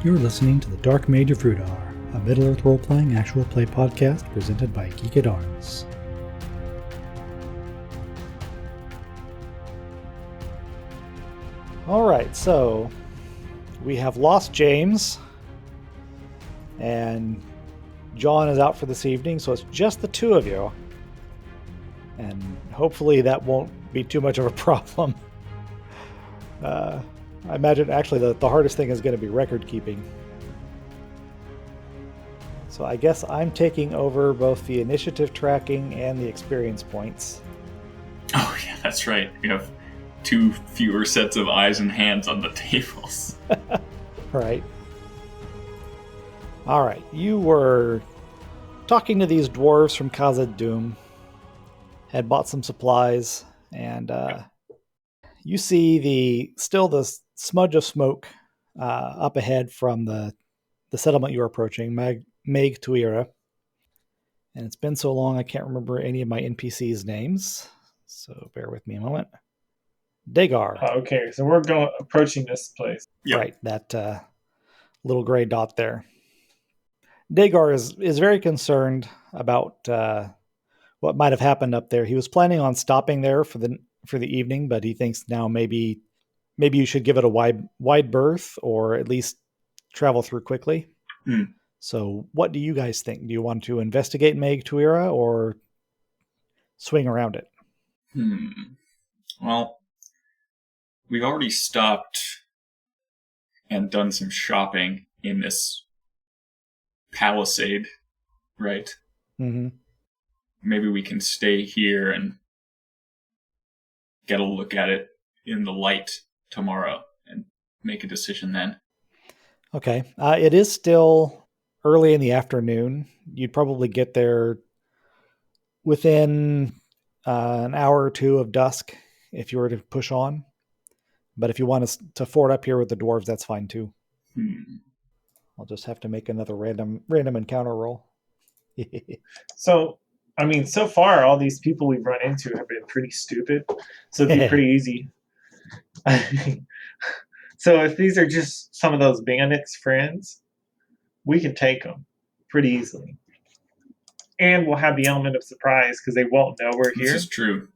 You're listening to the Dark Mage of Rhudaur, a Middle-earth role-playing actual play podcast presented by Geek at Arms. Alright, so we have lost James, and John is out for this evening, so it's just the two of you. And hopefully that won't be too much of a problem. I imagine actually the hardest thing is going to be record keeping. So I guess I'm taking over both the initiative tracking and the experience points. Oh yeah, that's right. We have two fewer sets of eyes and hands on the tables. Right. Alright, you were talking to these dwarves from Khazad Dûm, had bought some supplies, and you see the smudge of smoke up ahead from the settlement you're approaching, Mage Tuira. And it's been so long I can't remember any of my NPCs' names, so bear with me a moment. Dagar. Okay, so we're approaching this place. Yep. Right, that little gray dot there. Dagar is very concerned about what might have happened up there. He was planning on stopping there for the evening, but he thinks now maybe you should give it a wide berth, or at least travel through quickly. So what do you guys think? Do you want to investigate Mage Tuira or swing around it? Well, we've already stopped and done some shopping in this palisade, right? Mm-hmm. Maybe we can stay here and get a look at it in the light tomorrow and make a decision then. Okay. It is still early in the afternoon. You'd probably get there within an hour or two of dusk if you were to push on. But if you want us to ford up here with the dwarves, that's fine too. I'll just have to make another random encounter roll. So, I mean, so far, all these people we've run into have been pretty stupid. So it'd be pretty easy. So if these are just some of those bandits' friends, we can take them pretty easily. And we'll have the element of surprise because they won't know we're here. This is true.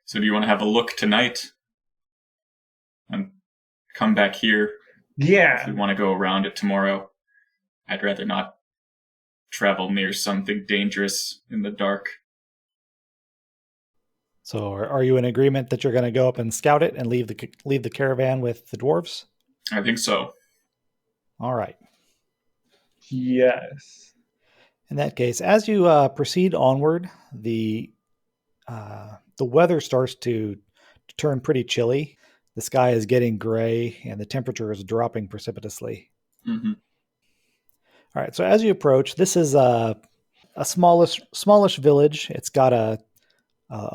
So do you want to have a look tonight? And come back here? Yeah. If we want to go around it tomorrow. I'd rather not travel near something dangerous in the dark. So are you in agreement that you're going to go up and scout it and leave the caravan with the dwarves? I think so. All right. Yes. In that case, as you proceed onward, the weather starts to turn pretty chilly. The sky is getting gray, and the temperature is dropping precipitously. Mm-hmm. All right, so as you approach, this is a smallish village. It's got a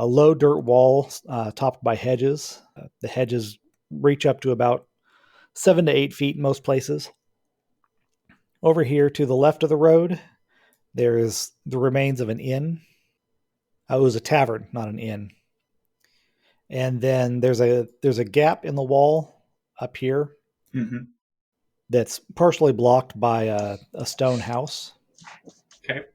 low dirt wall topped by hedges. The hedges reach up to about 7 to 8 feet in most places. Over here to the left of the road, there's the remains of an inn. It was a tavern, not an inn. And then there's a gap in the wall up here that's partially blocked by a stone house. Okay.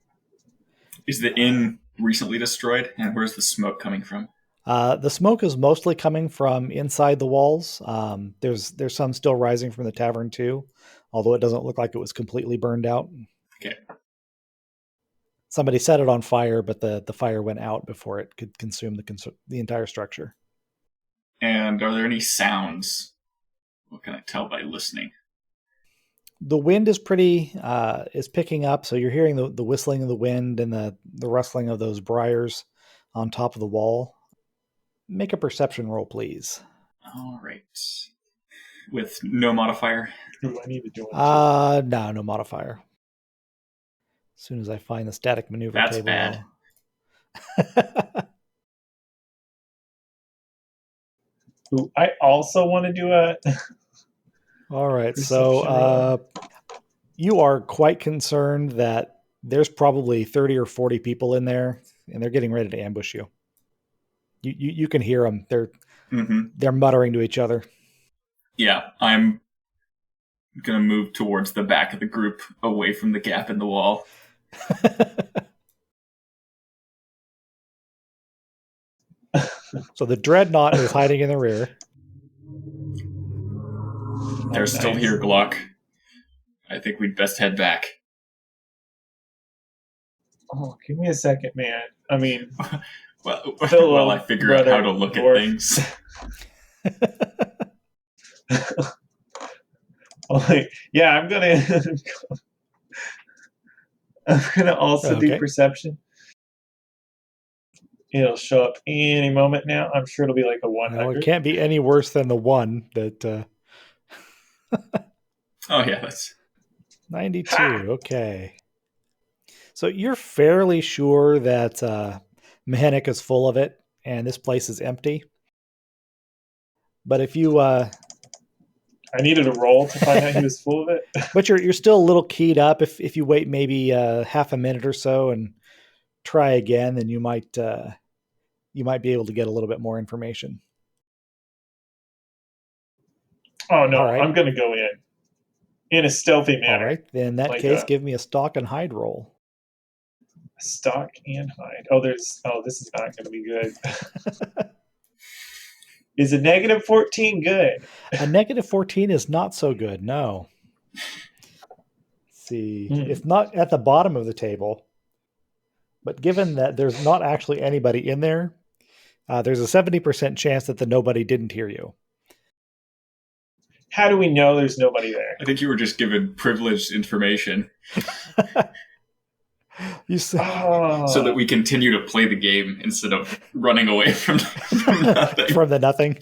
Is the inn recently destroyed? And where's the smoke coming from? The smoke is mostly coming from inside the walls. There's some still rising from the tavern too, although it doesn't look like it was completely burned out. Okay. Somebody set it on fire, but the fire went out before it could consume the entire structure. And are there any sounds? What can I tell by listening? The wind is is picking up, so you're hearing the whistling of the wind and the rustling of those briars on top of the wall. Make a perception roll, please. All right. With no modifier? Ooh, I need to do one. No modifier. As soon as I find the static maneuver That's table. bad. Ooh, I also want to do a... All right, so you are quite concerned that there's probably 30 or 40 people in there, and they're getting ready to ambush you. You can hear them. They're muttering to each other. Yeah, I'm going to move towards the back of the group, away from the gap in the wall. So the dreadnought is hiding in the rear. They're still here, Glock. I think we'd best head back. Oh, give me a second, man. I mean, well, I figure out how to look at things. Yeah, I'm gonna also do perception. It'll show up any moment now. I'm sure it'll be like a 100. Well, it can't be any worse than the one that. Oh yeah, that's 92. Okay. So you're fairly sure that Mhenuk is full of it, and this place is empty. But if you, I needed a roll to find out he was full of it. But you're still a little keyed up. If you wait maybe half a minute or so and try again, then you might be able to get a little bit more information. Oh no, right. I'm going to go in a stealthy manner. All right, then in that case, give me a stalk and hide roll. Stalk and hide. This is not going to be good. Is a negative 14 good? A negative 14 is not so good. No. Let's see, it's not at the bottom of the table, but given that there's not actually anybody in there, there's a 70% chance that the nobody didn't hear you. How do we know there's nobody there? I think you were just given privileged information. So that we continue to play the game instead of running away from nothing. From the nothing.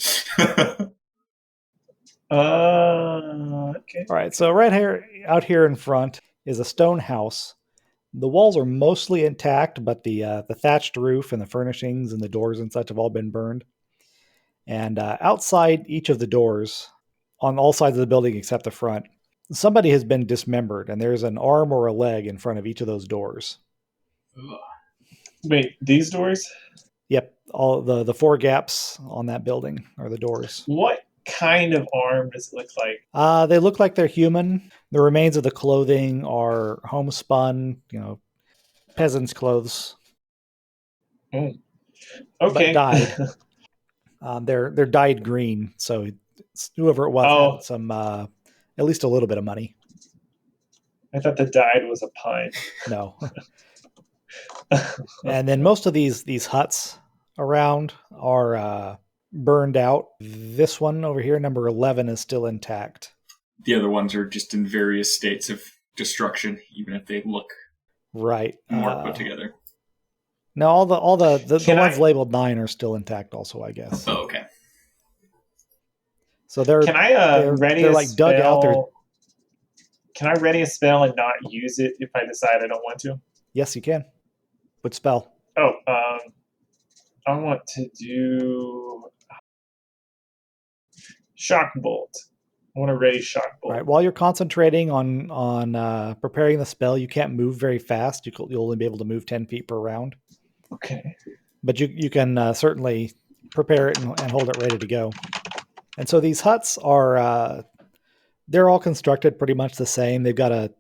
Okay. All right, so right here, out here in front is a stone house. The walls are mostly intact, but the thatched roof and the furnishings and the doors and such have all been burned. And outside each of the doors, on all sides of the building except the front, somebody has been dismembered, and there's an arm or a leg in front of each of those doors. Wait, these doors? Yep, all the 4 gaps on that building are the doors. What kind of arm does it look like? They look like they're human. The remains of the clothing are homespun, peasants' clothes. Okay. But dyed. They're dyed green, so whoever it was had some, at least a little bit of money. I thought the dyed was a pun. No. And then most of these huts around are burned out. This one over here, number 11, is still intact. The other ones are just in various states of destruction, even if they look right more put together. No, all the ones labeled 9 are still intact also, I guess. Oh, okay. So they're ready they're a like spell? dug out there. Can I ready a spell and not use it if I decide I don't want to? Yes, you can. What spell? I want to do Shock Bolt. I want to ready Shock Bolt. Right. While you're concentrating on preparing the spell, you can't move very fast. You'll only be able to move 10 feet per round. Okay. But you can certainly prepare it and hold it ready to go. And so these huts are they're all constructed pretty much the same. They've got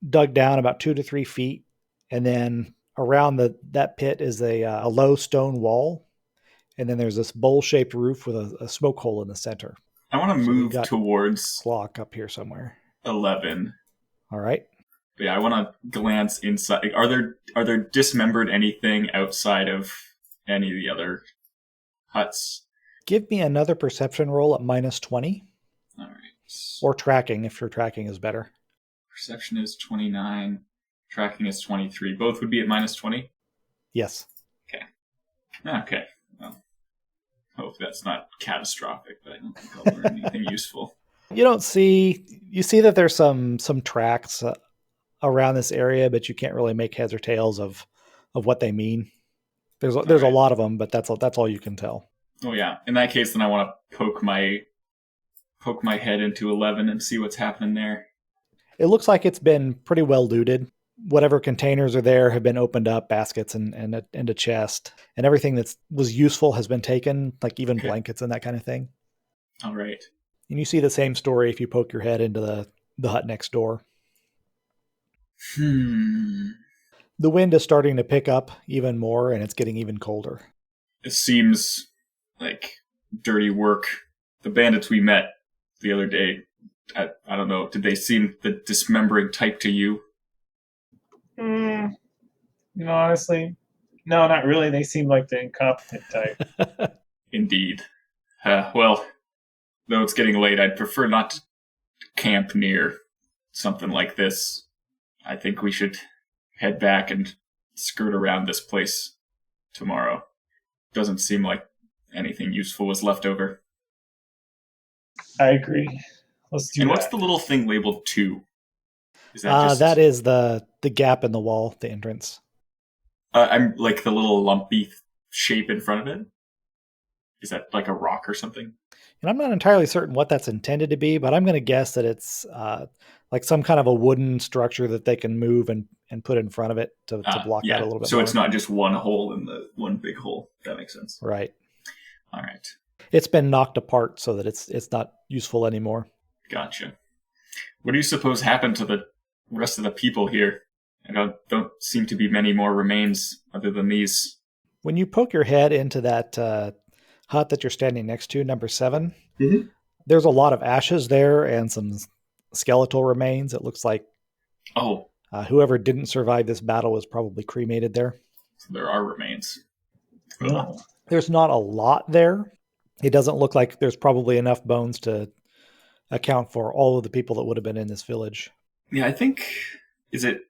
dug down about 2 to 3 feet, and then around that pit is a low stone wall, and then there's this bowl-shaped roof with a smoke hole in the center. I want to move towards Glock up here somewhere. 11. All right. But yeah, I want to glance inside. Are there dismembered anything outside of any of the other huts? Give me another perception roll at -20. All right. Or tracking, if your tracking is better. Perception is 29. Tracking is 23. Both would be at -20? Yes. Okay. Well, hope that's not catastrophic, but I don't think I'll learn anything useful. You see that there's some tracks around this area, but you can't really make heads or tails of what they mean. There's a lot of them, but that's all you can tell. Oh yeah. In that case, then I want to poke my head into 11 and see what's happening there. It looks like it's been pretty well looted. Whatever containers are there have been opened up, baskets and a chest, and everything that was useful has been taken, like even blankets and that kind of thing. All right. And you see the same story if you poke your head into the hut next door. The wind is starting to pick up even more, and it's getting even colder. It seems like dirty work. The bandits we met the other day, I don't know, did they seem the dismembering type to you? Honestly, no, not really. They seem like the incompetent type. Indeed. Well, though it's getting late, I'd prefer not to camp near something like this. I think we should head back and skirt around this place tomorrow. Doesn't seem like anything useful was left over. I agree. Let's do And that. what's the little thing labeled 2? Is that just... that is the gap in the wall, the entrance. I'm like the little lumpy shape in front of it. Is that like a rock or something? And I'm not entirely certain what that's intended to be, but I'm going to guess that it's like some kind of a wooden structure that they can move and put in front of it to block that a little bit so more. It's not just one hole in the one big hole. That makes sense. Right. All right. It's been knocked apart so that it's not useful anymore. Gotcha. What do you suppose happened to the rest of the people here? And don't seem to be many more remains other than these. When you poke your head into that hut that you're standing next to, number 7, there's a lot of ashes there and some skeletal remains. It looks like whoever didn't survive this battle was probably cremated there. So there are remains. Oh. There's not a lot there. It doesn't look like there's probably enough bones to account for all of the people that would have been in this village. Yeah, I think, is it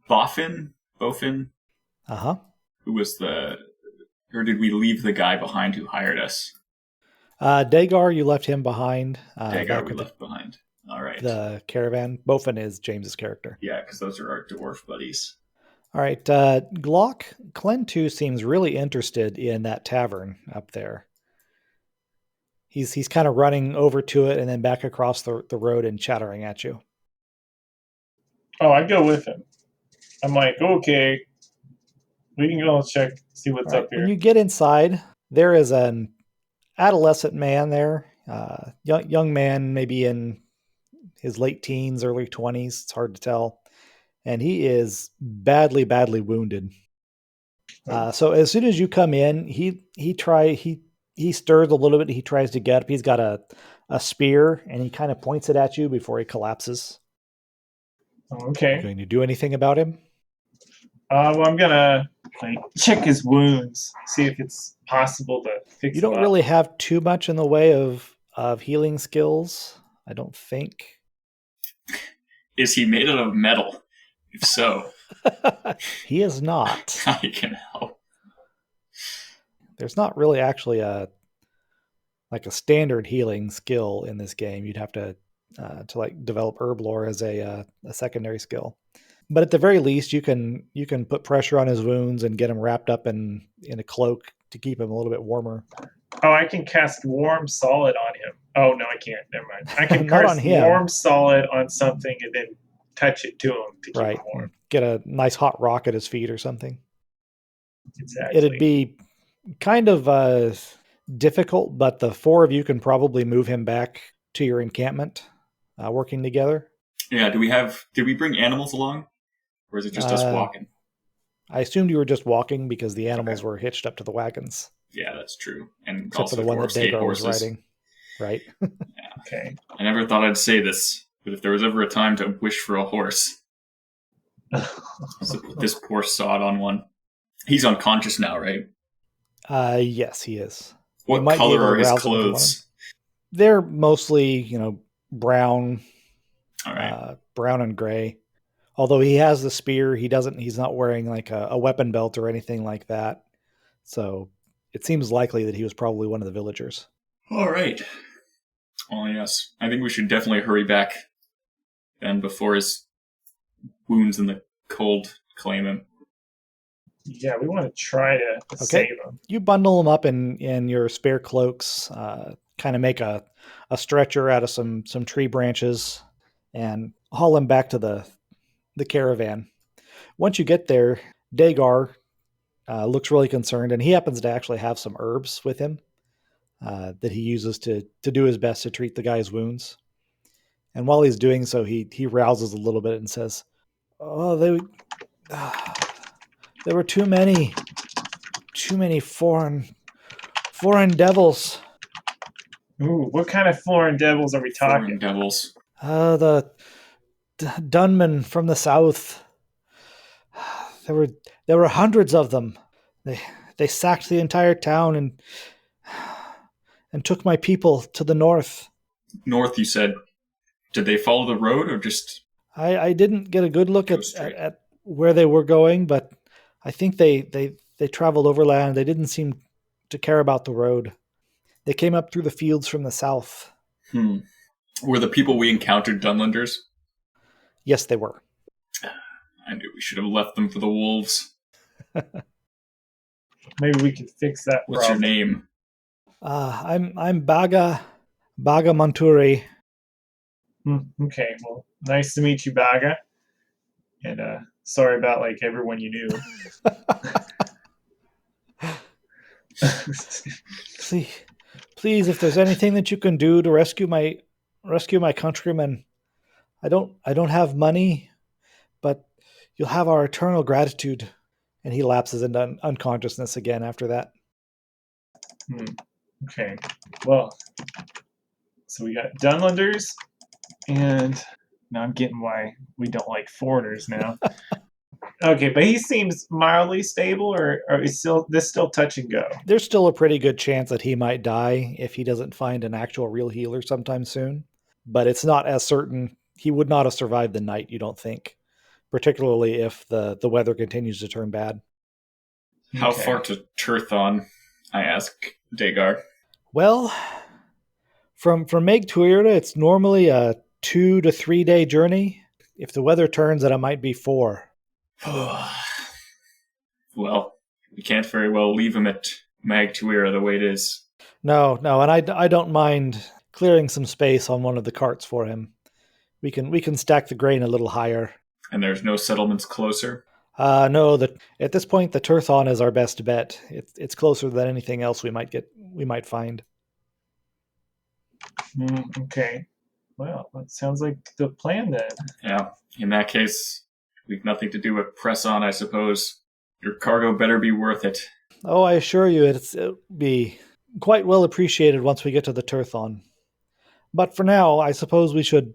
Bofin? Uh-huh. Who was or did we leave the guy behind who hired us? Dagar, you left him behind. Dagar we left behind. All right. The caravan. Bofin is James's character. Yeah, because those are our dwarf buddies. All right. Glock, Clen2 seems really interested in that tavern up there. He's kind of running over to it and then back across the road and chattering at you. Oh, I go with him. I'm like, okay, we can go and check, see what's up here. When you get inside, there is an adolescent man there, young man, maybe in his late teens, early 20s. It's hard to tell. And he is badly, badly wounded. So as soon as you come in, he stirs a little bit. He tries to get up. He's got a spear, and he kind of points it at you before he collapses. Okay. Are you going to do anything about him? Well, I'm gonna check his wounds, see if it's possible to fix. You don't really have too much in the way of healing skills, I don't think. Is he made out of metal? If so, he is not. I can help. There's not really actually a standard healing skill in this game. You'd have to develop herb lore as a secondary skill. But at the very least, you can put pressure on his wounds and get him wrapped up in a cloak to keep him a little bit warmer. Oh, I can cast Warm Solid on him. Oh, no, I can't. Never mind. I can Not cast on him. Warm Solid on something and then touch it to him to keep him warm. Get a nice hot rock at his feet or something. Exactly. It'd be kind of difficult, but the 4 of you can probably move him back to your encampment, working together. Yeah, did we bring animals along? Or is it just us walking? I assumed you were just walking because the animals were hitched up to the wagons. Yeah, that's true. And except also for the one that Dagar was horses. riding. Right. Yeah. Okay. I never thought I'd say this, but if there was ever a time to wish for a horse, this poor sod on one. He's unconscious now, right? Yes, he is. What color are his clothes? They're mostly, brown. All right. Brown and gray. Although he has the spear, he's not wearing like a weapon belt or anything like that. So it seems likely that he was probably one of the villagers. All right. Well, yes. I think we should definitely hurry back then before his wounds in the cold claim him. Yeah, we want to try to save him. You bundle him up in your spare cloaks, kind of make a stretcher out of some tree branches, and haul him back to the caravan. Once you get there, Dagar looks really concerned, and he happens to actually have some herbs with him. that he uses to do his best to treat the guy's wounds. And while he's doing so, he rouses a little bit and says, "Oh, there were too many foreign devils. Ooh, what kind of foreign devils are we talking? Foreign devils. The Dunmen from the south. There were hundreds of them. They sacked the entire town and took my people to the north." North, you said. Did they follow the road or just... I didn't get a good look Go at straight. where they were going, but I think they traveled overland. They didn't seem to care about the road. They came up through the fields from the south. Were the people we encountered Dunlanders? Yes, they were. I knew we should have left them for the wolves. Maybe we can fix that What's problem. your name? I'm Baga Monturi. Okay, well, nice to meet you, Baga. And sorry about like everyone you knew. Please, if there's anything that you can do to rescue my countrymen, I don't have money, but you'll have our eternal gratitude. And he lapses into unconsciousness again after that. Okay, well, so we got Dunlanders, and now I'm getting why we don't like foreigners now. Okay, but he seems mildly stable, or is this still touch and go? There's still a pretty good chance that he might die if he doesn't find an actual real healer sometime soon. But it's not as certain. He would not have survived the night, you don't think, particularly if the weather continues to turn bad. How far to Turthon? I ask Dagar. Well, from Mage to Irda, it's normally a 2 to 3 day journey. If the weather turns, then it might be 4. Well, we can't very well leave him at Magtuira the way it is. No, and I don't mind clearing some space on one of the carts for him. We can stack the grain a little higher. And there's no settlements closer? No, at this point the Turthon is our best bet. It's closer than anything else we might find. Okay. Well, that sounds like the plan then. Yeah. In that case, we've nothing to do but press on, I suppose. Your cargo better be worth it. Oh, I assure you, it'll be quite well appreciated once we get to the Turthon. But for now, I suppose we should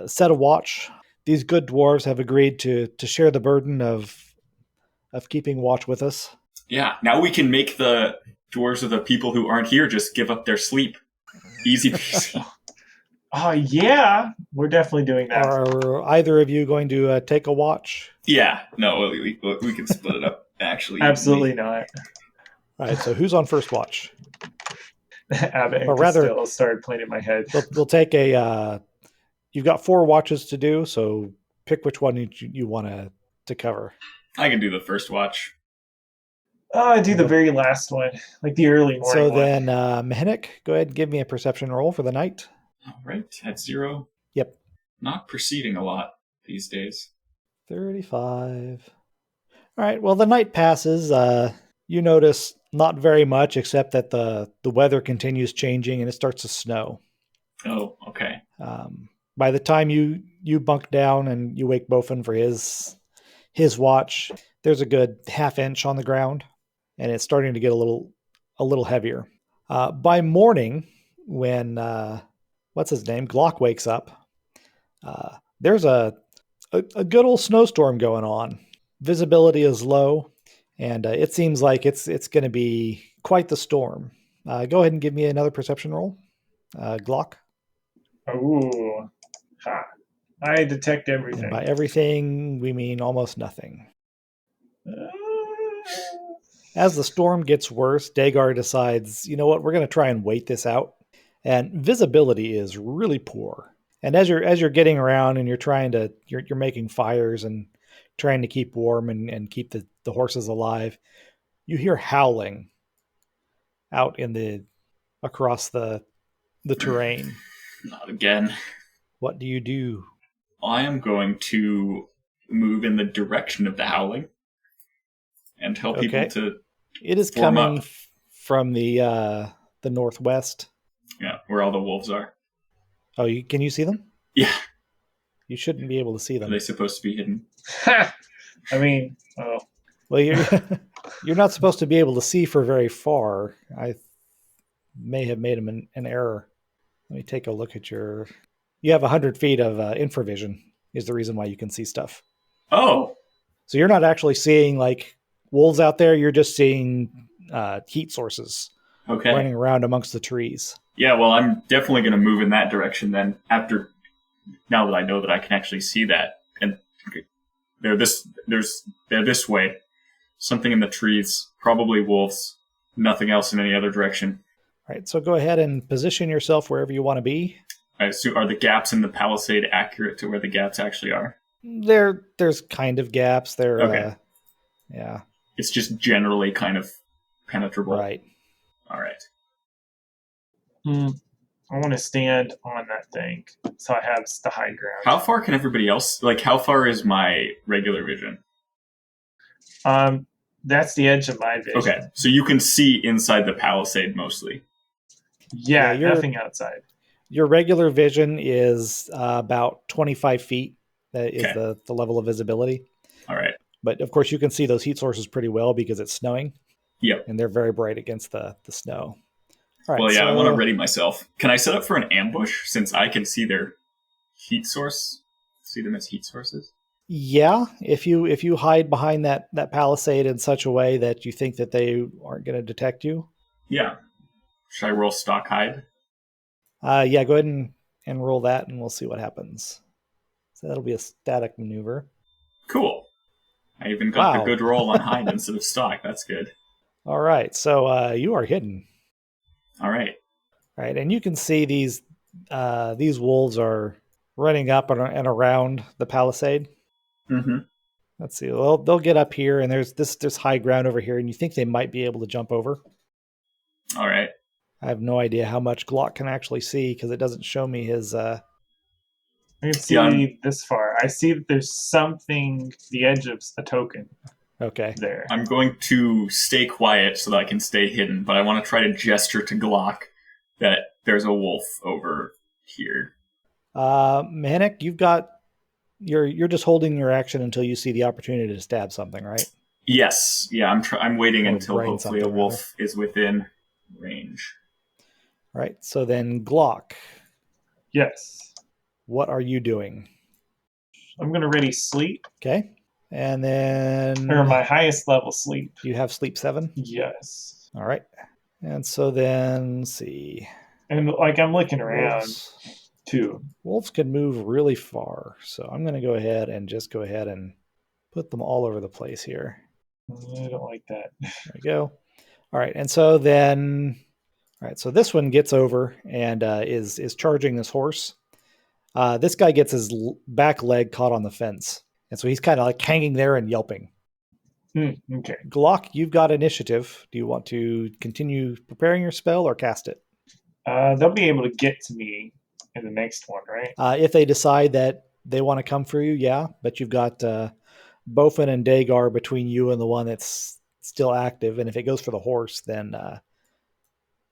set a watch. These good dwarves have agreed to share the burden of keeping watch with us. Yeah, now we can make the dwarves of the people who aren't here just give up their sleep. Easy peasy. Oh, yeah. We're definitely doing that. Are either of you going to take a watch? Yeah, no, we can split it up, actually. Absolutely not. All right, so who's on first watch? Abbott and Or rather- Costello started playing in my head. We'll take a... you've got 4 watches to do, so pick which one you want to cover. I can do the first watch. Oh, I do the very last one, like the early morning So one. then, Mhenuk, go ahead and give me a perception roll for the night. All right, at 0. Yep. Not proceeding a lot these days. 35. All right, well, the night passes. You notice not very much, except that the weather continues changing and it starts to snow. Oh, okay. By the time you bunk down and you wake Bofin for his watch, there's a good half inch on the ground, and it's starting to get a little heavier. By morning, when what's his name, Glock wakes up, there's a good old snowstorm going on. Visibility is low, and it seems like it's going to be quite the storm. Go ahead and give me another perception roll, Glock. Ooh. Ha. I detect everything. And by everything, we mean almost nothing. As the storm gets worse, Dagar decides, you know what, we're going to try and wait this out. And visibility is really poor. And as you're getting around and you're making fires and trying to keep warm and keep the horses alive, you hear howling out across the terrain. Not again. What do you do? I am going to move in the direction of the howling and tell people to It is form coming up. from the the northwest. Yeah, where all the wolves are. Oh, can you see them? Yeah. You shouldn't be able to see Are them. they supposed to be hidden? I mean, oh. Well, you're not supposed to be able to see for very far. I may have made an error. Let me take a look at your. You have 100 feet of infravision. Is the reason why you can see stuff. Oh, So you're not actually seeing like wolves out there. You're just seeing heat sources okay. running around amongst the trees. Yeah, well, I'm definitely going to move in that direction then. Now that I know that I can actually see that, and they're this way. Something in the trees, probably wolves. Nothing else in any other direction. All right, so go ahead and position yourself wherever you want to be. I assume, are the gaps in the palisade accurate to where the gaps actually are? There's kind of gaps. Okay. Yeah. It's just generally kind of penetrable. Right. All right. I want to stand on that thing so I have the high ground. How far can everybody else? Like, how far is my regular vision? That's the edge of my vision. Okay, so you can see inside the palisade mostly. Yeah, nothing outside. Your regular vision is about 25 feet. That is the level of visibility. All right. But of course, you can see those heat sources pretty well because it's snowing. Yep. And they're very bright against the snow. All right, well, yeah, I want to ready myself. Can I set up for an ambush since I can see their heat source? See them as heat sources? Yeah, if you hide behind that palisade in such a way that you think that they aren't going to detect you. Yeah. Should I roll stock hide? Yeah, go ahead and roll that, and we'll see what happens. So that'll be a static maneuver. Cool. I even got the good roll on hide instead of stock. That's good. All right, so you are hidden. All right. All right, and you can see these wolves are running up and around the palisade. Mm-hmm. Let's see. Well, they'll get up here, and there's high ground over here, and you think they might be able to jump over. All right. I have no idea how much Glock can actually see because it doesn't show me his. I can see this far. I see that there's something, the edge of a token. Okay. There. I'm going to stay quiet so that I can stay hidden, but I want to try to gesture to Glock that there's a wolf over here. Mhenuk, you're just holding your action until you see the opportunity to stab something, right? Yes. Yeah, I'm waiting until hopefully a wolf is within range. All right. So then Glock. Yes. What are you doing? I'm going to ready sleep. Okay. And then... Or my highest level sleep. You have sleep 7? Yes. All right. And so then, let's see. And like I'm looking around, too. Wolves can move really far. So I'm going to go ahead and put them all over the place here. I don't like that. There we go. All right. And so then... All right. So this one gets over and is charging this horse. This guy gets his back leg caught on the fence. And so he's kind of like hanging there and yelping. Okay. Glock, you've got initiative. Do you want to continue preparing your spell or cast it? They'll be able to get to me in the next one, right? If they decide that they want to come for you, yeah. But you've got Bofin and Dagar between you and the one that's still active. And if it goes for the horse, then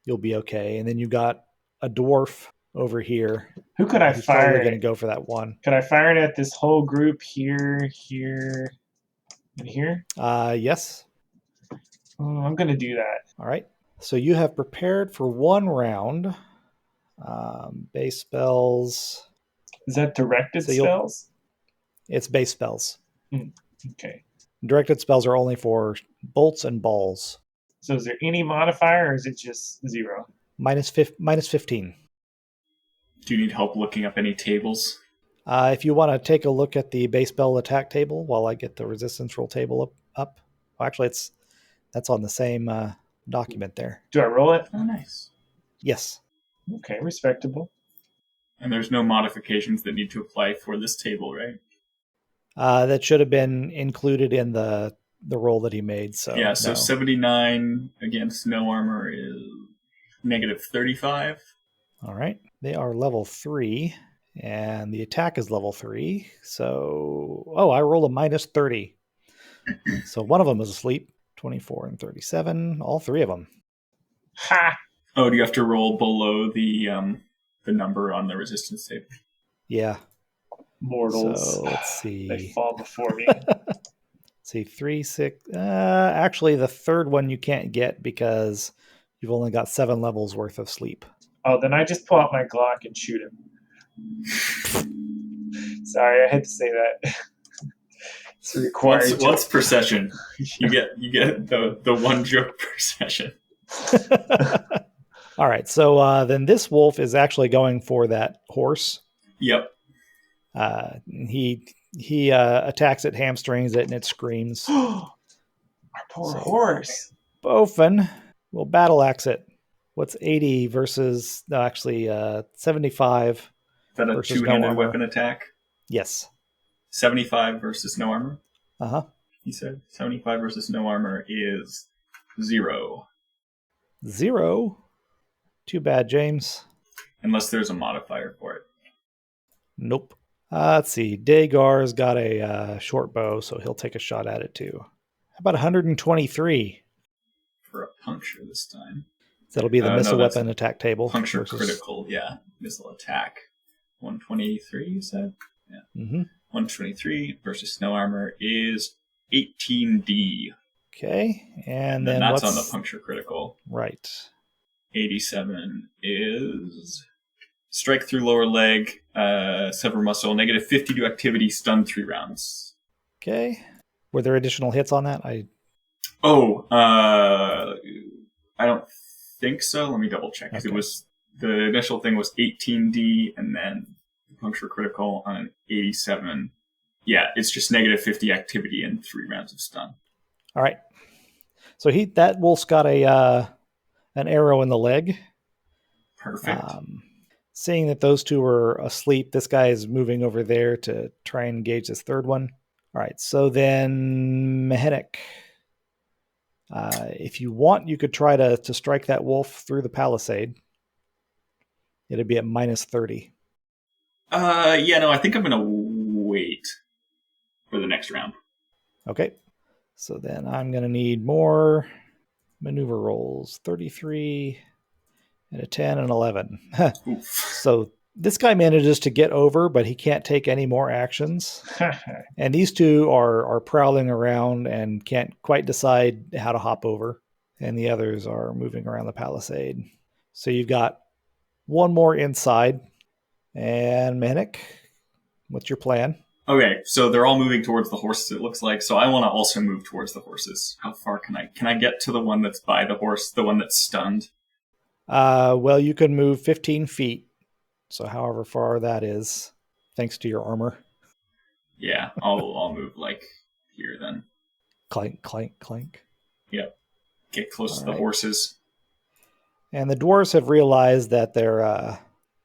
you'll be okay. And then you've got a dwarf over here. Who could I fire? Probably going to go for that one. Could I fire it at this whole group here, here, and here? Yes. I'm going to do that. All right. So you have prepared for one round. Base spells. Is that directed spells? It's base spells. Okay. Directed spells are only for bolts and balls. So is there any modifier, or is it just 0? Minus 15. Do you need help looking up any tables? If you want to take a look at the base spell attack table while I get the resistance roll table up. Well, actually, that's on the same document there. Do I roll it? Oh, nice. Yes. Okay, respectable. And there's no modifications that need to apply for this table, right? That should have been included in the roll that he made. So yeah, so no. 79 against no armor is negative 35. All right. They are level 3, and the attack is level 3. So, I roll a minus 30. So one of them is asleep. 24 and 37. All 3 of them. Ha! Oh, do you have to roll below the number on the resistance table? Yeah. Mortals. So let's They see. fall before me. See, 3, 6. Actually, the third one you can't get because you've only got 7 levels worth of sleep. Oh, then I just pull out my Glock and shoot him. Sorry, I had to say that. It's required. Once per session, you get the one joke per session. All right, so then this wolf is actually going for that horse. Yep. He attacks it, hamstrings it, and it screams. Our poor horse. Bofin will battle axe it. What's 80 versus 75? Is that a versus two-handed no armor. weapon attack? Yes. 75 versus no armor? Uh-huh. He said 75 versus no armor is 0. 0? Too bad, James. Unless there's a modifier for it. Nope. Let's see. Dagar's got a short bow, so he'll take a shot at it too. How about 123? For a puncture this time. That'll be the missile that's weapon attack table. Puncture critical, yeah. Missile attack. 123, you said? Yeah. Mm-hmm. 123 versus no armor is 18D. Okay, and then that's what's on the puncture critical. Right. 87 is strike through lower leg, sever muscle, negative 50 to activity, stun 3 rounds. Okay. Were there additional hits on that? I don't think so. Let me double check. Okay. It was the initial thing was 18D, and then puncture critical on an 87. Yeah, it's just negative 50 activity and 3 rounds of stun. All right. So that wolf's got an arrow in the leg. Perfect. Seeing that those two are asleep, this guy is moving over there to try and engage this third one. All right. So then Mhenuk. If you want, you could try to strike that wolf through the palisade. It'd be at minus 30. I think I'm going to wait for the next round. Okay. So then I'm going to need more maneuver rolls. 33 and a 10 and 11. So this guy manages to get over, but he can't take any more actions. And these two are prowling around and can't quite decide how to hop over. And the others are moving around the palisade. So you've got one more inside. And Mhenuk, what's your plan? Okay, so they're all moving towards the horses, it looks like. So I want to also move towards the horses. How far can I get to the one that's by the horse, the one that's stunned? Well, you can move 15 feet. So however far that is, thanks to your armor. Yeah, I'll move like here then. Clank, clank, clank. Yep. Get close to the horses. And the dwarves have realized that they're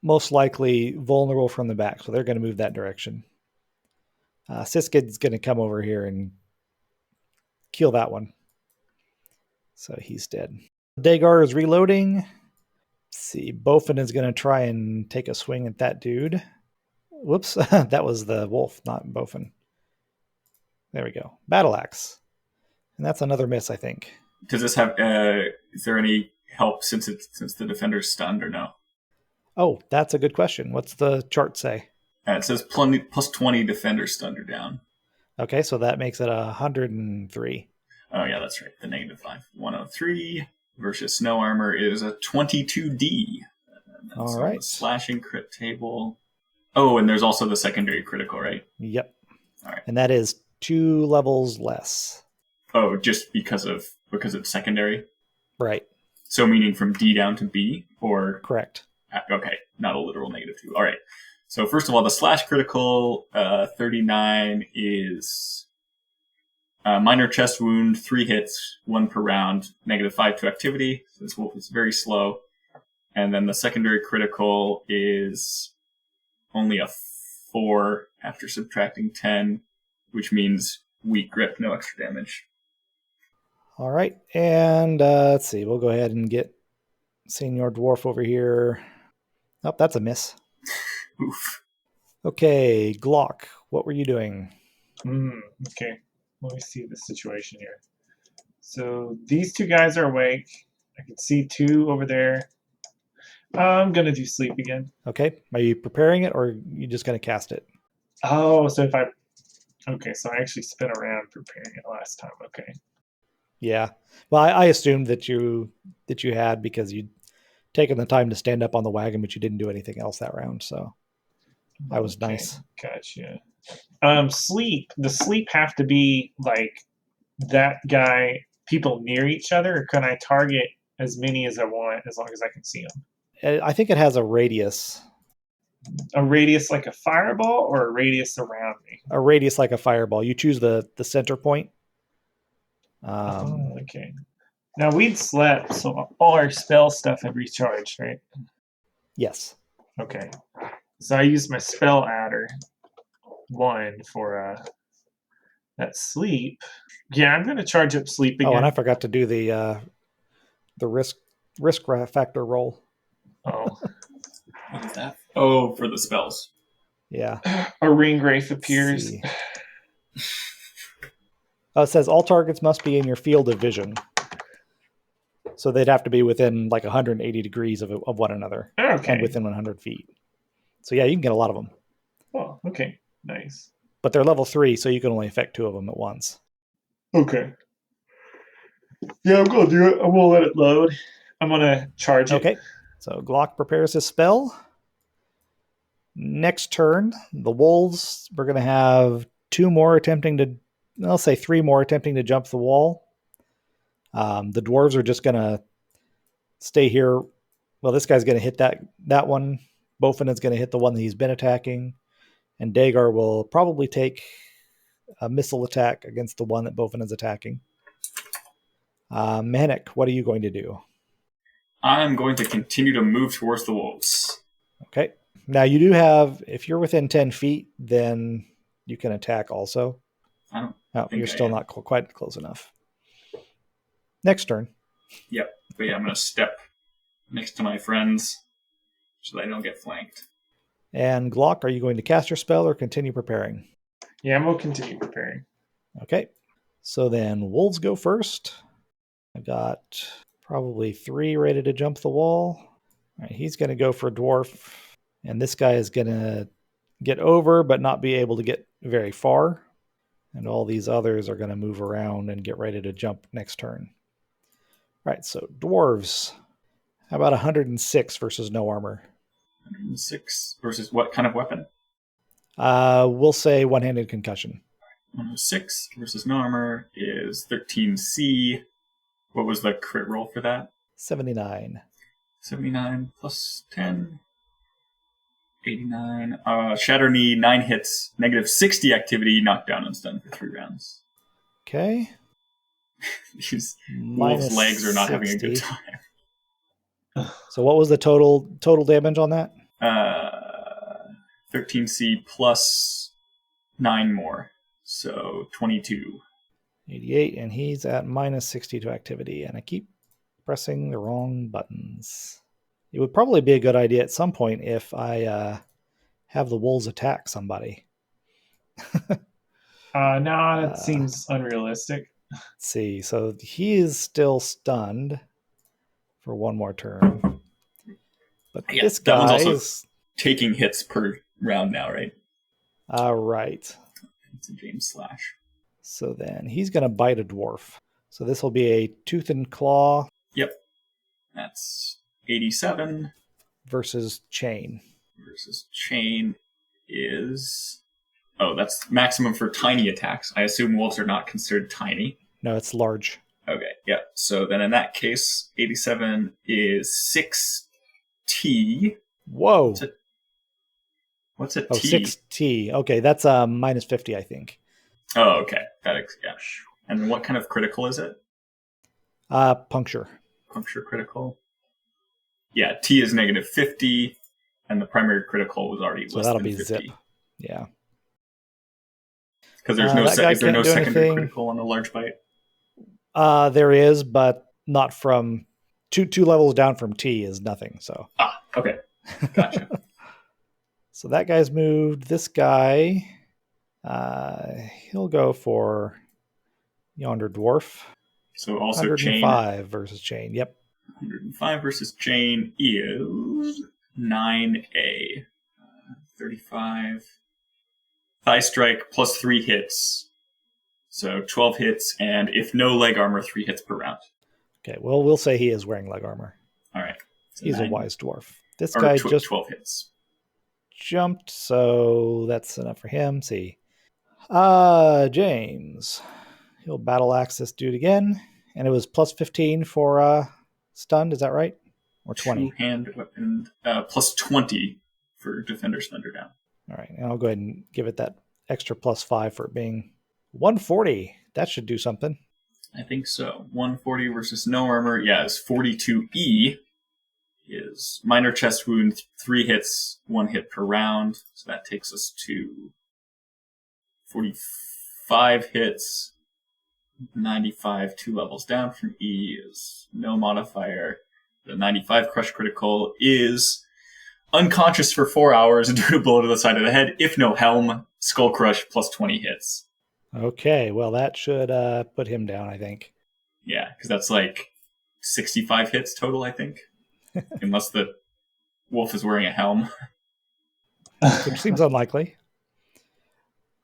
most likely vulnerable from the back, so they're going to move that direction. Siskid's going to come over here and kill that one. So he's dead. Dagar is reloading. Let's see, Bofin is going to try and take a swing at that dude. Whoops, that was the wolf, not Bofin. There we go. Battle axe. And that's another miss, I think. Does this have, is there any help since the defender's stunned or no? Oh, that's a good question. What's the chart say? It says plus 20 defender stunned or down. Okay, so that makes it 103. Oh, yeah, that's right. The negative 5. 103 versus snow armor is a 22D. All right. The slashing crit table. Oh, and there's also the secondary critical, right? Yep. All right. And that is 2 levels less. Oh, just because it's secondary? Right. So meaning from D down to B, or? Correct. Okay, not a literal -2. All right. So first of all, the slash critical 39 is minor chest wound, 3 hits, 1 per round, -5 to activity. So this wolf is very slow. And then the secondary critical is only a 4 after subtracting 10, which means weak grip, no extra damage. All right, and let's see. We'll go ahead and get Senior Dwarf over here. Oh, that's a miss. Oof. Okay, Glock, what were you doing? Okay, let me see the situation here. So these two guys are awake. I can see 2 over there. I'm gonna do sleep again. Okay. Are you preparing it or are you just going to cast it? Oh, so if I okay, so I actually spin around preparing it last time. Okay. Yeah. Well, I assumed that you had because you'd taken the time to stand up on the wagon, but you didn't do anything else that round. So that was Okay, nice. gotcha. Sleep. Does sleep have to be like that guy, people near each other, or can I target as many as I want as long as I can see them? I think it has a radius. A radius like a fireball, or a radius around me? A radius like a fireball. You choose the center point. Oh, okay. Now we'd slept, so all our spell stuff had recharged, right? Yes. Okay. So I used my spell adder one for that sleep. Yeah, I'm gonna charge up sleep Oh, and I again. forgot to do the risk factor roll. Oh, What is that? Oh, for the spells. Yeah. a ring wraith Let's appears. see. Oh, it says all targets must be in your field of vision. So they'd have to be within like 180 degrees of one another Okay. and within 100 feet. So yeah, you can get a lot of them. Oh, okay. Nice. But they're level 3, so you can only affect 2 of them at once. Okay. Yeah, I'm gonna do it. I'm gonna let it load. I'm gonna charge it. Okay. So Glock prepares his spell. Next turn, the wolves, we're going to have 2 more attempting to, I'll say 3 more attempting to jump the wall. The dwarves are just going to stay here. Well, this guy's going to hit that one. Bofin is going to hit the one that he's been attacking. And Dagar will probably take a missile attack against the one that Bofin is attacking. Mhenuk, what are you going to do? I'm going to continue to move towards the wolves. Okay. Now you do have, if you're within 10 feet, then you can attack also. I don't Oh, think you're still not quite close enough. Next turn. Yep. But yeah, I'm going to step next to my friends so they don't get flanked. And Glock, are you going to cast your spell or continue preparing? Yeah, I'm gonna continue preparing. Okay. So then wolves go first. I've got probably 3 ready to jump the wall. All right, he's going to go for dwarf. And this guy is going to get over but not be able to get very far. And all these others are going to move around and get ready to jump next turn. All right, so dwarves. How about 106 versus no armor? 106 versus what kind of weapon? We'll say one-handed concussion. 106 versus no armor is 13C. What was the crit roll for that? 79. 79 plus 10. 89. Shatter knee, 9 hits, negative 60 activity, knockdown and stun for 3 rounds. Okay. These Minus wolves' legs are not 60. having a good time. So what was the total damage on that? 13C plus 9 more. So 22. 88, and he's at minus 60 to activity, and I keep pressing the wrong buttons. It would probably be a good idea at some point if I have the wolves attack somebody. No, that seems unrealistic. Let's see. So he is still stunned for one more turn. But Yeah, this that one's guy also is taking hits per round now, right? right. It's a James slash. So then he's going to bite a dwarf. So this will be a tooth and claw. Yep. That's 87. Versus chain. Versus chain is... Oh, that's maximum for tiny attacks. I assume wolves are not considered tiny. No, it's large. Okay, yeah. So then in that case, 87 is 6T. Whoa. What's a T? Oh, 6T. Okay, that's minus 50, I think. Oh, okay. Yeah. And what kind of critical is it? Puncture. Puncture critical. Yeah, T is negative 50, and the primary critical was already So less that'll than be 50. zip. Yeah. Because there's no that guy is there can't no do secondary anything. critical on the large bite? There is, but not from two levels down from T is nothing. So Okay, gotcha. so that guy's moved. This guy, he'll go for yonder dwarf. So also 105 chain versus chain. Yep. 105 versus Jane is 9A. 35. Thigh strike plus 3 hits. So 12 hits, and if no leg armor, 3 hits per round. Okay, well, we'll say he is wearing leg armor. All right. So He's a wise dwarf. This or guy just 12 hits. jumped, so that's enough for him. See. James. He'll battle axe this dude again. And it was plus 15 for stunned, is that right? Or 20? Two-hand weapon, plus 20 for Defender's Thunder down. All right, and I'll go ahead and give it that extra plus 5 for it being 140. That should do something. I think so. 140 versus no armor. Yeah, it's 42E. Is minor chest wound, 3 hits, 1 hit per round. So that takes us to 45 hits, 95, 2 levels down from E is no modifier. The 95 crush critical is unconscious for 4 hours due to blow to the side of the head. If no helm, skull crush plus 20 hits. Okay, well, that should put him down, I think. Yeah, because that's like 65 hits total, I think. Unless the wolf is wearing a helm. Which seems unlikely.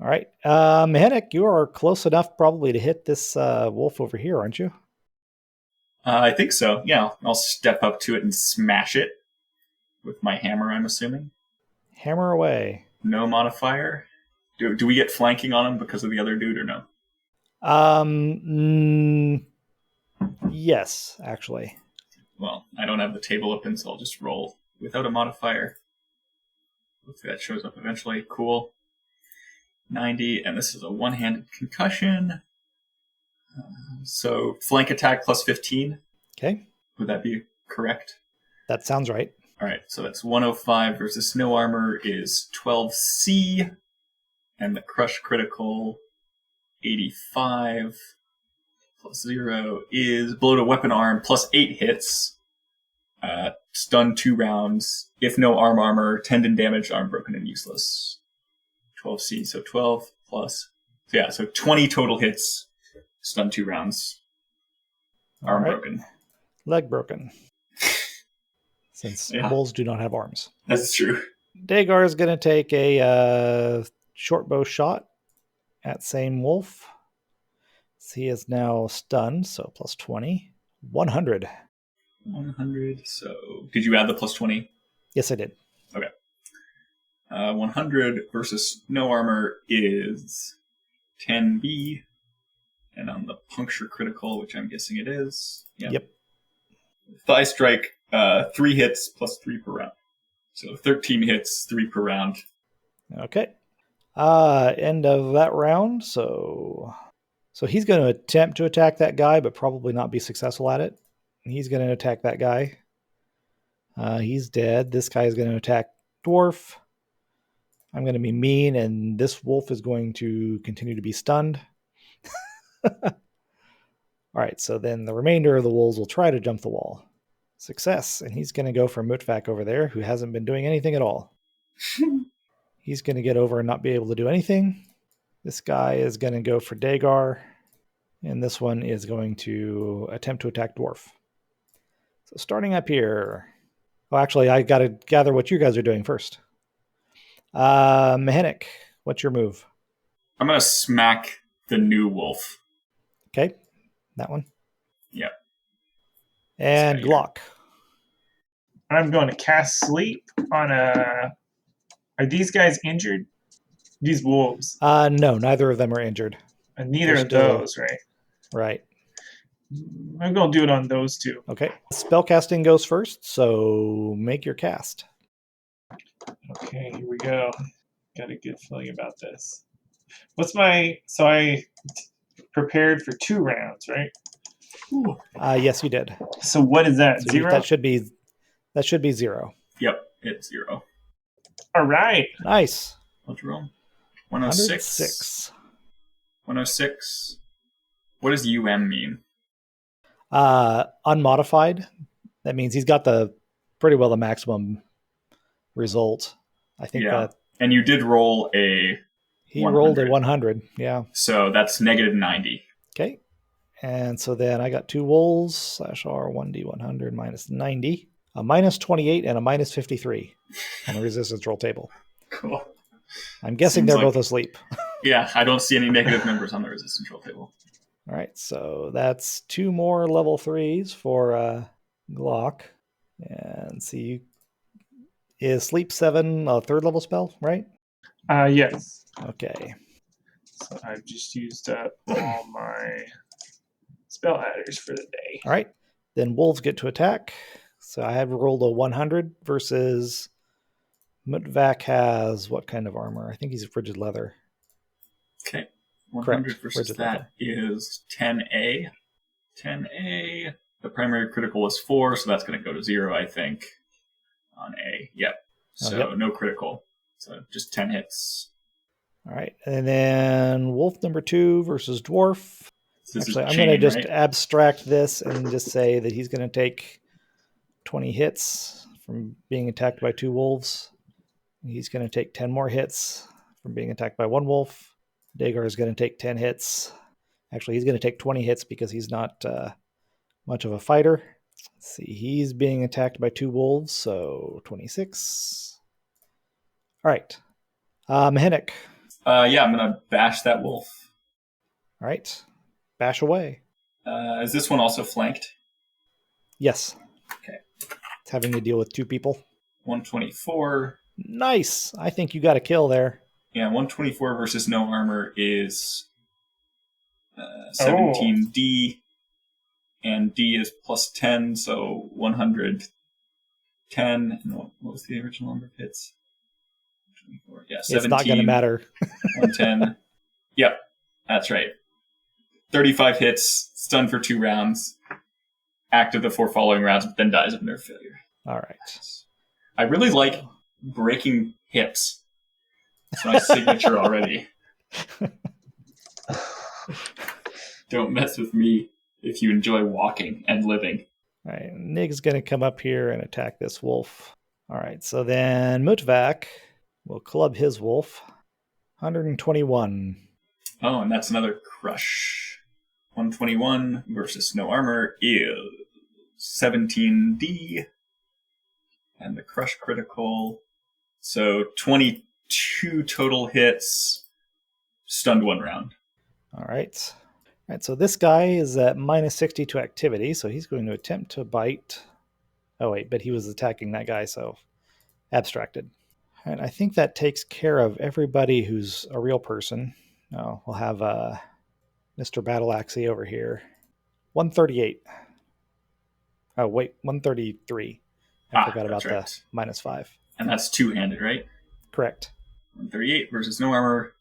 All right. Mhenuk, you are close enough probably to hit this wolf over here, aren't you? I think so. Yeah, I'll step up to it and smash it with my hammer, I'm assuming. Hammer away. No modifier. Do we get flanking on him because of the other dude or no? Yes, actually. Well, I don't have the table open, so I'll just roll without a modifier. Hopefully that shows up eventually. Cool. 90, and this is a one-handed concussion. So flank attack plus 15. Okay. Would that be correct? That sounds right. All right, so that's 105 versus no armor is 12C, and the crush critical 85 plus 0 is blow to weapon arm plus 8 hits, stun 2 rounds, if no armor, tendon damaged, arm broken and useless. 12C, so 12 plus, so 20 total hits, stun 2 rounds, arm broken. Leg broken. Since bulls do not have arms. That's true. Dagar is going to take a short bow shot at same wolf. He is now stunned, so plus 20. 100. 100, so did you add the plus 20? Yes, I did. Okay. 100 versus no armor is 10B. And on the puncture critical, which I'm guessing it is. Yep. Thigh strike, 3 hits plus 3 per round. So 13 hits, 3 per round. Okay. End of that round. So he's going to attempt to attack that guy, but probably not be successful at it. He's going to attack that guy. He's dead. This guy is going to attack dwarf. I'm going to be mean, and this wolf is going to continue to be stunned. All right, so then the remainder of the wolves will try to jump the wall. Success, and he's going to go for Mutvak over there, who hasn't been doing anything at all. He's going to get over and not be able to do anything. This guy is going to go for Dagar, and this one is going to attempt to attack dwarf. So starting up here. Oh, actually, I got to gather what you guys are doing first. Mhenuk, what's your move? I'm going to smack the new wolf. Okay, that one. Yep. And Glock. I'm going to cast sleep on a... Are these guys injured? These wolves? No, neither of them are injured. And neither of those, right? Right. I'm going to do it on those two. Okay. Spellcasting goes first, so make your cast. Okay, here we go. Got a good feeling about this. What's my... So I prepared for 2 rounds, right? Yes, you did. So what is that? So 0? That should be 0. Yep, it's 0. All right. Nice. What's wrong? 106. 106. 106. What does UM mean? Unmodified. That means he's got pretty well the maximum result. I think that. And you did roll a. He rolled a 100. Yeah. So that's negative 90. Okay. And so then I got 2 wolves, /R 1d100 minus 90, a minus 28 and a minus 53 on the resistance roll table. Cool. I'm guessing Seems they're like- both asleep. Yeah, I don't see any negative numbers on the resistance roll table. All right, so that's 2 more level 3s for Glock. And see, is Sleep 7 a 3rd level spell, right? Yes. Okay. So I've just used up all my spell adders for the day. All right. Then wolves get to attack. So I have rolled a 100 versus Mutvak has what kind of armor? I think he's frigid leather. Okay. 100 Correct. versus Frigid that leather. is 10A. 10A. The primary critical is 4, so that's going to go to 0, I think, on A. Yep. So yep. No critical. So just 10 hits. All right. And then wolf number 2 versus dwarf. This Actually, is I'm going to chain, just right? abstract this and just say that he's going to take 20 hits from being attacked by 2 wolves. He's going to take 10 more hits from being attacked by 1 wolf. Dagar is going to take 10 hits. Actually, he's going to take 20 hits because he's not much of a fighter. Let's see. He's being attacked by 2 wolves, so 26. All right. Mhenuk. Yeah, I'm going to bash that wolf. All right. Bash away. Is this one also flanked? Yes. Okay. It's having to deal with 2 people. 124. Nice. I think you got a kill there. Yeah, 124 versus no armor is 17D. And D is plus 10, so 110. And what was the original number of hits? 24. Yeah, 17. It's not going to matter. 110. Yep, that's right. 35 hits, stunned for 2 rounds, active the 4 following rounds, but then dies of nerve failure. All right. I really like breaking hips. It's my signature already. Don't mess with me if you enjoy walking and living. All right. Nig's going to come up here and attack this wolf. All right. So then Mutvak will club his wolf. 121. Oh, and that's another crush. 121 versus no armor is 17D. And the crush critical. So 22 total hits, stunned 1 round. All right. All right. So this guy is at minus 60 to activity. So he's going to attempt to bite. Oh, wait. But he was attacking that guy. So abstracted. All right. I think that takes care of everybody who's a real person. Oh, we'll have Mr. Battleaxe over here. 138. Oh, wait. 133. I forgot about right. the minus 5. And that's 2-handed, right? Correct. 138 versus no armor.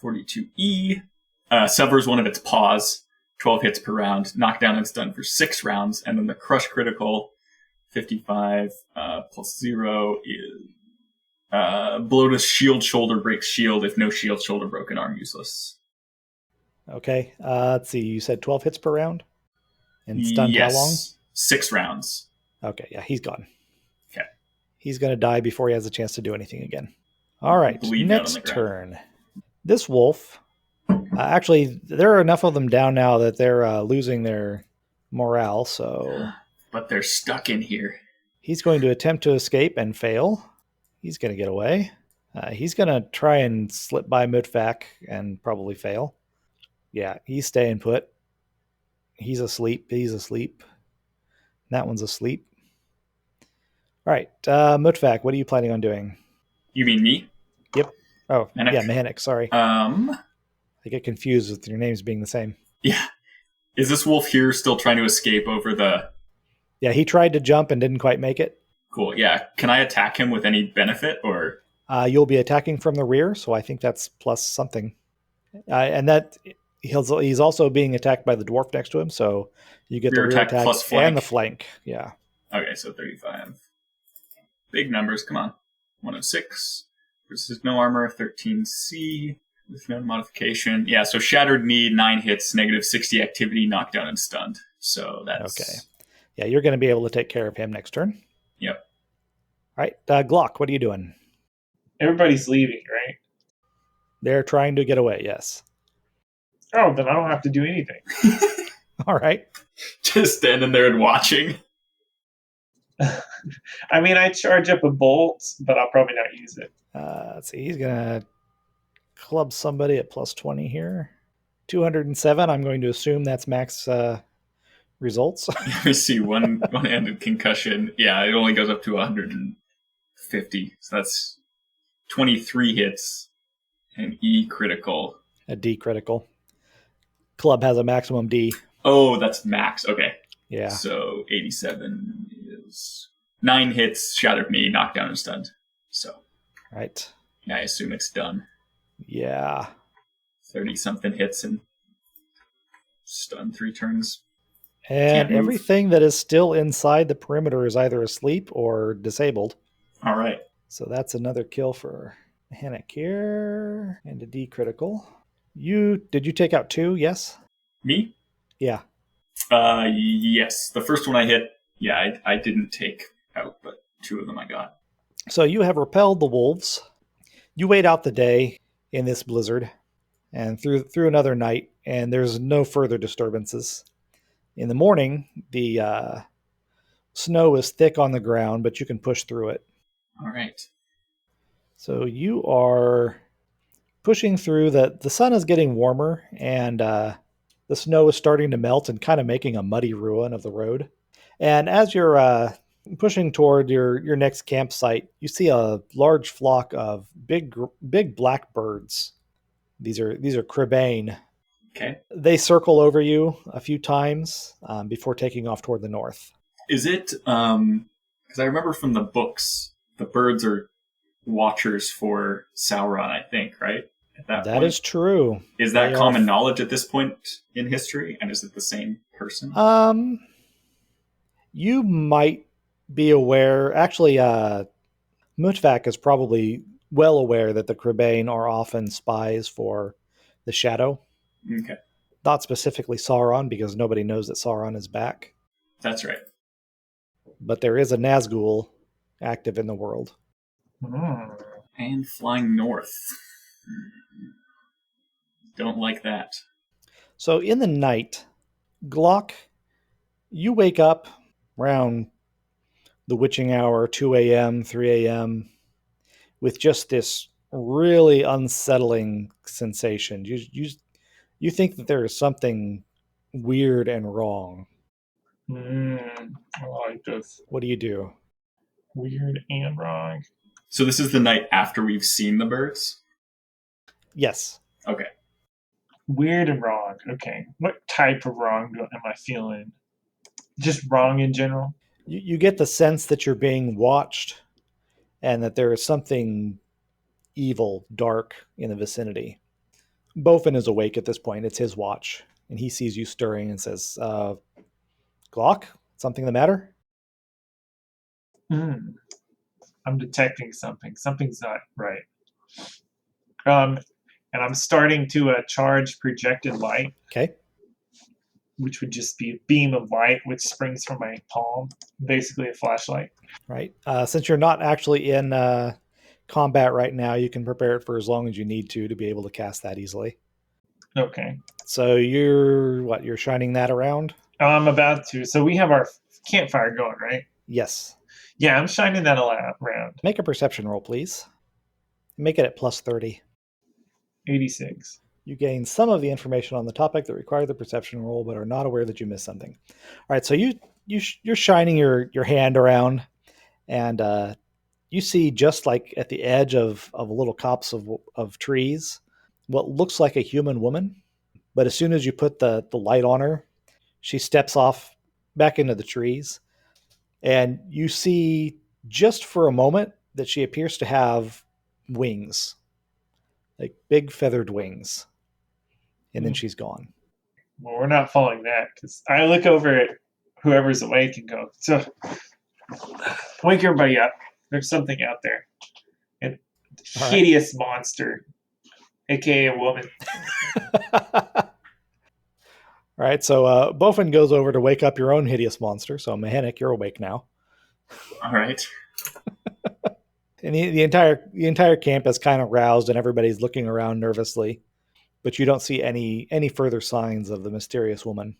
42E. Severs one of its paws. 12 hits per round. Knockdown and stun for 6 rounds. And then the crush critical. 55 plus 0 is... blow to shield shoulder breaks shield. If no shield shoulder broken, arm useless. Okay. Let's see. You said 12 hits per round? And stunned how long? 6 rounds. Okay. Yeah, he's gone. Okay. He's going to die before he has a chance to do anything again. All right. Bleed out on Next the ground. turn. This wolf... actually, there are enough of them down now that they're losing their morale, so... But they're stuck in here. He's going to attempt to escape and fail. He's going to get away. He's going to try and slip by Mutvak and probably fail. Yeah, he's staying put. He's asleep. He's asleep. That one's asleep. All right, Mutvak, what are you planning on doing? You mean me? Yep. Oh, Mhenuk. yeah, Mhenuk, sorry. I get confused with your names being the same. Yeah. Is this wolf here still trying to escape over the... Yeah, he tried to jump and didn't quite make it. Cool, yeah. Can I attack him with any benefit, or... You'll be attacking from the rear, so I think that's plus something. And that he's also being attacked by the dwarf next to him, so you get the rear attack plus flank. and the flank. Yeah. Okay, so 35. Big numbers, come on. 106 versus no armor, 13C with no modification. Yeah, so shattered knee, 9 hits, negative 60 activity, knockdown, and stunned. So that's... Okay. Yeah, you're going to be able to take care of him next turn. Yep. All right, Glock, what are you doing? Everybody's leaving, right? They're trying to get away, yes. Oh, then I don't have to do anything. All right. Just standing there and watching. I mean, I charge up a bolt, but I'll probably not use it. Let's see. He's going to club somebody at plus 20 here. 207. I'm going to assume that's max results. You see one-handed concussion. Yeah, it only goes up to 150. So that's 23 hits and E critical. A D critical. Club has a maximum D. Oh, that's max. Okay. Yeah. So 87 is 9 hits, shattered knee, knocked down and stunned. So Right. I assume it's done. Yeah. 30-something hits and stun 3 turns. And move. everything that is still inside the perimeter is either asleep or disabled. All right. So that's another kill for Mhenuk here. And a D critical. Did you take out 2? Yes? Me? Yeah. Yes. The first one I hit, yeah, I didn't take out, but 2 of them I got. So you have repelled the wolves. You wait out the day in this blizzard and through another night, and there's no further disturbances. In the morning, the snow is thick on the ground, but you can push through it. All right. So you are pushing through. The sun is getting warmer, and the snow is starting to melt and kind of making a muddy ruin of the road. And as you're pushing toward your next campsite, you see a large flock of big black birds. These are crebane. Okay. They circle over you a few times before taking off toward the north. Is it, because I remember from the books, the birds are watchers for Sauron, I think, right? At that That point. is true. Is that They common are- knowledge at this point in history? And is it the same person? You might be aware. Actually, Mutvak is probably well aware that the Crebane are often spies for the Shadow. Okay. Not specifically Sauron, because nobody knows that Sauron is back. That's right. But there is a Nazgul active in the world. And flying north. Don't like that. So in the night, Glock, you wake up around the witching hour, 2 a.m., 3 a.m., with just this really unsettling sensation. You think that there is something weird and wrong. I like this. What do you do? Weird and wrong. So this is the night after we've seen the birds? Yes. Okay. Weird and wrong. Okay. What type of wrong am I feeling? Just wrong in general? You get the sense that you're being watched and that there is something evil, dark in the vicinity. Bofin is awake at this point. It's his watch. And he sees you stirring and says, Glock, something the matter? I'm detecting something. Something's not right. And I'm starting to charge projected light. Okay. Which would just be a beam of light which springs from my palm. Basically a flashlight. Right. Since you're not actually in combat right now, you can prepare it for as long as you need to be able to cast that easily. Okay. So you're shining that around? I'm about to. So we have our campfire going, right? Yes. Yeah, I'm shining that around. Make a perception roll, please. Make it at plus 30. 86. You gain some of the information on the topic that require the perception roll, but are not aware that you missed something. All right, so you're shining your hand around, and you see just like at the edge of a little copse of trees, what looks like a human woman. But as soon as you put the light on her, she steps off back into the trees, and you see just for a moment that she appears to have wings, like big feathered wings. And then she's gone. Well, we're not following that because I look over at whoever's awake and go, so wake everybody up. There's something out there. A hideous monster, aka a woman. All right, so Bofin goes over to wake up your own hideous monster. So Mhenuk, you're awake now. All right. And the entire camp is kind of roused, and everybody's looking around nervously. But you don't see any further signs of the mysterious woman.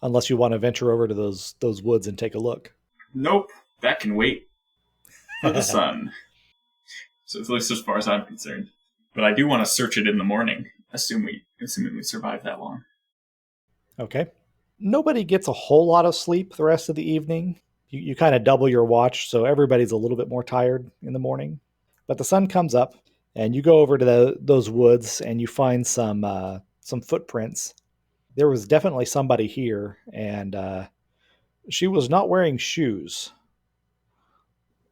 Unless you want to venture over to those woods and take a look. Nope. That can wait for the sun. So at least as far as I'm concerned. But I do want to search it in the morning, assuming we survive that long. Okay. Nobody gets a whole lot of sleep the rest of the evening. You kind of double your watch, so everybody's a little bit more tired in the morning. But the sun comes up, and you go over to those woods, and you find some footprints. There was definitely somebody here, and she was not wearing shoes.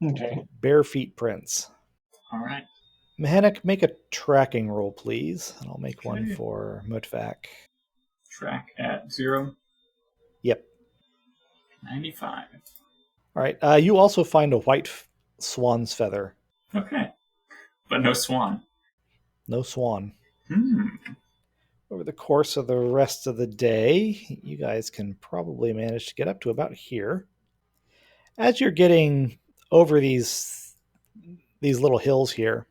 Okay. Bare feet prints. All right. Mhenuk, make a tracking roll, please. And I'll make one Okay. for Mutvak. Track at 0. Yep. 95. All right. You also find a white swan's feather. Okay. But no swan. No swan. Hmm. Over the course of the rest of the day, you guys can probably manage to get up to about here. As you're getting over these little hills here,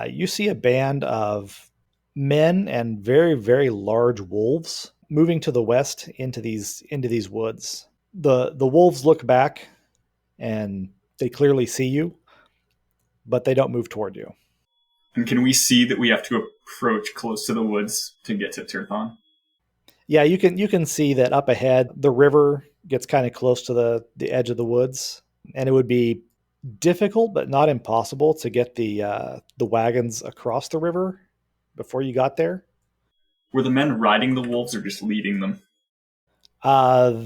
you see a band of men and very, very large wolves moving to the west into these woods. The wolves look back and they clearly see you, but they don't move toward you. And can we see that we have to approach close to the woods to get to Tirthon? Yeah, you can see that up ahead the river gets kind of close to the edge of the woods, and it would be difficult but not impossible to get the wagons across the river before you got there. Were the men riding the wolves or just leading them?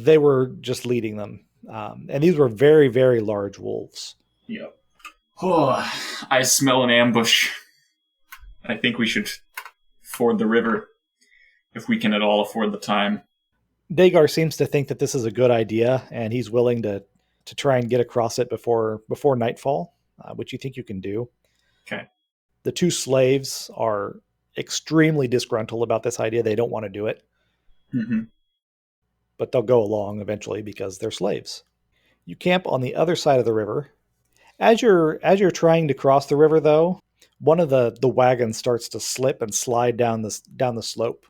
They were just leading them, and these were very, very large wolves. Yep. Oh, I smell an ambush. I think we should ford the river if we can at all afford the time. Dagar seems to think that this is a good idea, and he's willing to try and get across it before nightfall, which you think you can do. Okay. The two slaves are extremely disgruntled about this idea. They don't want to do it. Mm-hmm. But they'll go along eventually because they're slaves. You camp on the other side of the river. As you're trying to cross the river, though, one of the wagons starts to slip and slide down the slope.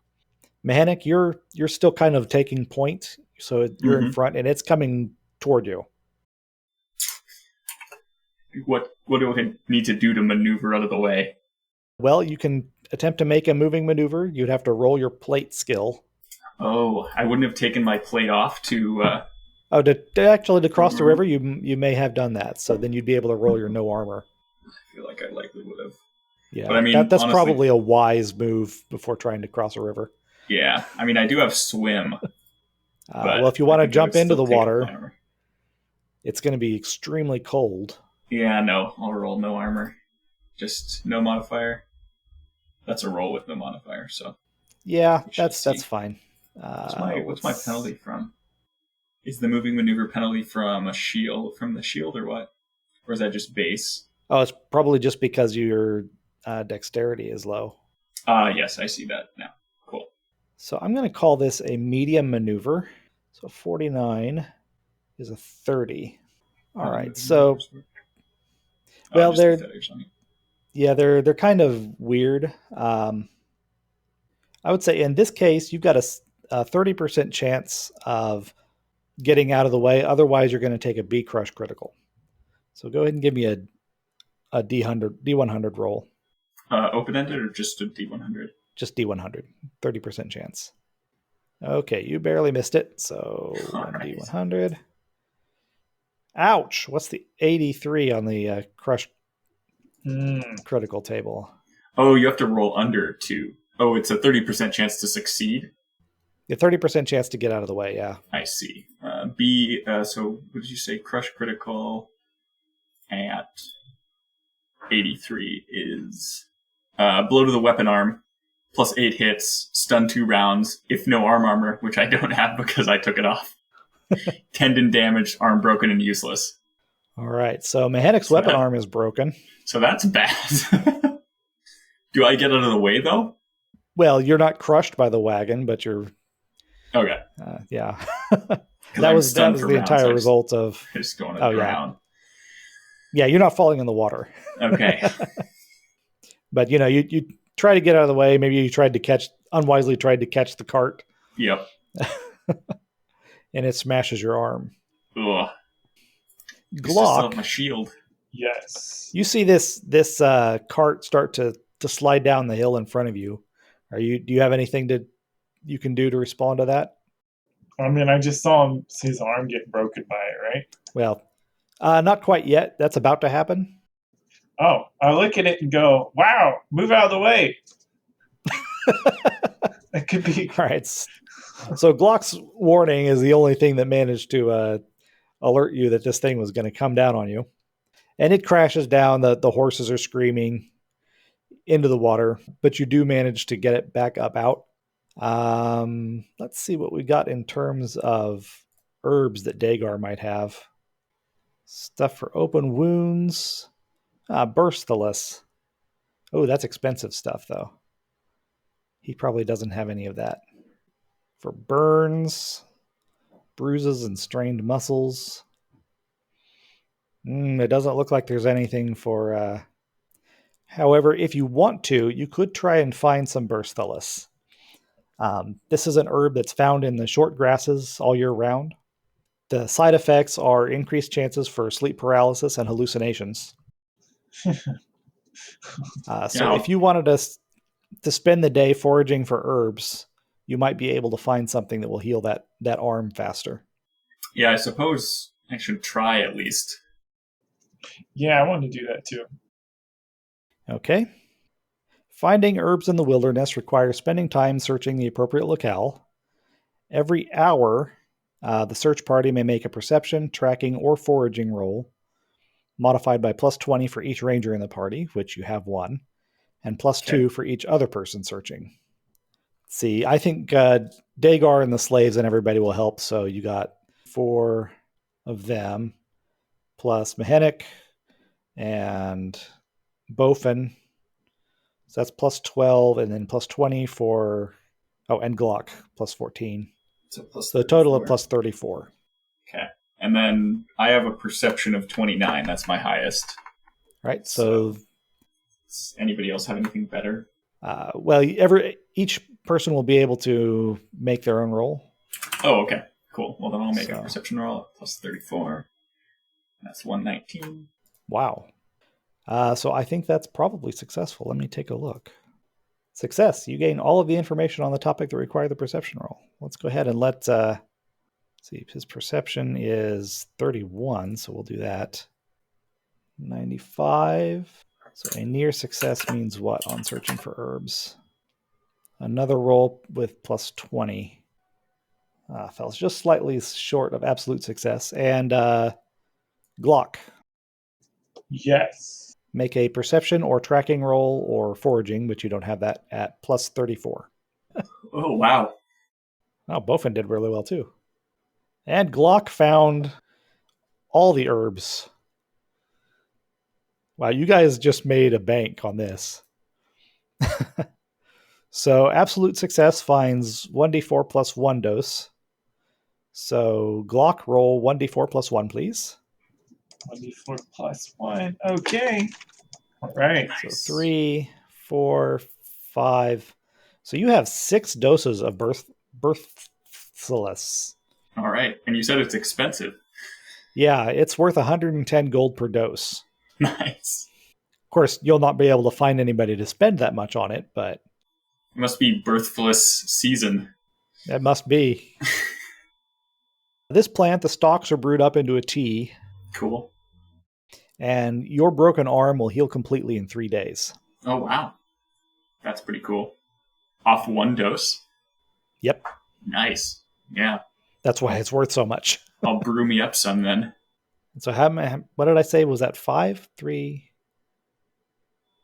Mhenuk, you're still kind of taking point, so you're in front, and it's coming toward you. What do we need to do to maneuver out of the way? Well, you can attempt to make a moving maneuver. You'd have to roll your plate skill. Oh, I wouldn't have taken my plate off to... to cross the river, you may have done that. So then you'd be able to roll your no armor. I feel like I likely would have. Yeah, but I mean, that's honestly, probably a wise move before trying to cross a river. Yeah, I mean, I do have swim. Well, if you want to jump into the water, it's going to be extremely cold. Yeah, no, I'll roll no armor. Just no modifier. That's a roll with no modifier, so... Yeah, that's fine. What's my penalty from? Is the moving maneuver penalty from a shield, from the shield, or what? Or is that just base? Oh, it's probably just because your dexterity is low. Yes, I see that now. Cool. So I'm going to call this a medium maneuver. So 49 is a 30. All right, so... Well, they're kind of weird. I would say in this case, you've got a 30% chance of getting out of the way. Otherwise, you're going to take a B crush critical. So go ahead and give me a D100 roll. Open-ended or just a D100? Just D100. 30% chance. Okay, you barely missed it. So right. D100. Ouch! What's the 83 on the crush critical table? Oh, you have to roll under 2. Oh, it's a 30% chance to succeed? A 30% chance to get out of the way, yeah. I see. So what did you say? Crush critical at 83 is blow to the weapon arm, plus 8 hits, stun 2 rounds, if no armor, which I don't have because I took it off. Tendon damaged, arm broken, and useless. All right, so Mhenuk's weapon arm is broken. So that's bad. Do I get out of the way, though? Well, you're not crushed by the wagon, but you're... Okay. Yeah. that was the entire result of... Just going to the ground. Yeah, you're not falling in the water. Okay. But, you try to get out of the way. Maybe you unwisely tried to catch the cart. Yep. and it smashes your arm. Ugh. It's just Glock, my shield. Yes. you see this cart start to slide down the hill in front of you. Do you have anything you can do to respond to that? I mean, I just saw his arm get broken by it, right? Well, not quite yet. That's about to happen. Oh, I look at it and go, wow, move out of the way. That could be. All right. So Glock's warning is the only thing that managed to alert you that this thing was going to come down on you. And it crashes down. The horses are screaming into the water, but you do manage to get it back up out. Let's see what we got in terms of herbs that Dagar might have. Stuff for open wounds. Bursthalus. Oh, that's expensive stuff, though. He probably doesn't have any of that. For burns, bruises, and strained muscles. It doesn't look like there's anything for... However, if you want to, you could try and find some Bursthalus. This is an herb that's found in the short grasses all year round. The side effects are increased chances for sleep paralysis and hallucinations. So if you wanted to spend the day foraging for herbs, you might be able to find something that will heal that arm faster. Yeah, I suppose I should try at least. Yeah, I want to do that too. Okay. Finding herbs in the wilderness requires spending time searching the appropriate locale. Every hour, the search party may make a perception, tracking, or foraging roll, modified by plus 20 for each ranger in the party, which you have one, and plus 2 for each other person searching. See, I think Dagar and the slaves and everybody will help, so you got 4 of them, plus Mhenuk and Bofin. So that's plus 12, and then plus 20 for... Oh, and Glock, plus 14. So plus the total of plus 34. Okay. And then I have a perception of 29. That's my highest. Right. So does anybody else have anything better? Well, each person will be able to make their own roll. Oh, okay. Cool. Well, then I'll make a perception roll at plus 34. That's 119. Wow. So I think that's probably successful. Let me take a look. Success. You gain all of the information on the topic that require the perception roll. Let's go ahead and see. His perception is 31, so we'll do that. 95. So a near success means what on searching for herbs? Another roll with plus 20. Fell just slightly short of absolute success. And Glock. Yes. Make a perception or tracking roll or foraging, but you don't have that, at plus 34. Oh, wow. Oh, Bofin did really well, too. And Glock found all the herbs. Wow, you guys just made a bank on this. So absolute success finds 1d4 plus 1 dose. So Glock, roll 1d4 plus 1, please. 1d4 plus 1. Okay. All right. Nice. So 3, 4, 5. So you have 6 doses of Bursthalus. All right. And you said it's expensive. Yeah, it's worth 110 gold per dose. Nice. Of course, you'll not be able to find anybody to spend that much on it, but... It must be Birthless season. It must be. This plant, the stalks are brewed up into a tea. Cool. And your broken arm will heal completely in 3 days. Oh, wow. That's pretty cool. Off 1 dose? Yep. Nice. Yeah. That's why it's worth so much. I'll brew me up some then. So what did I say? Was that 5? 3?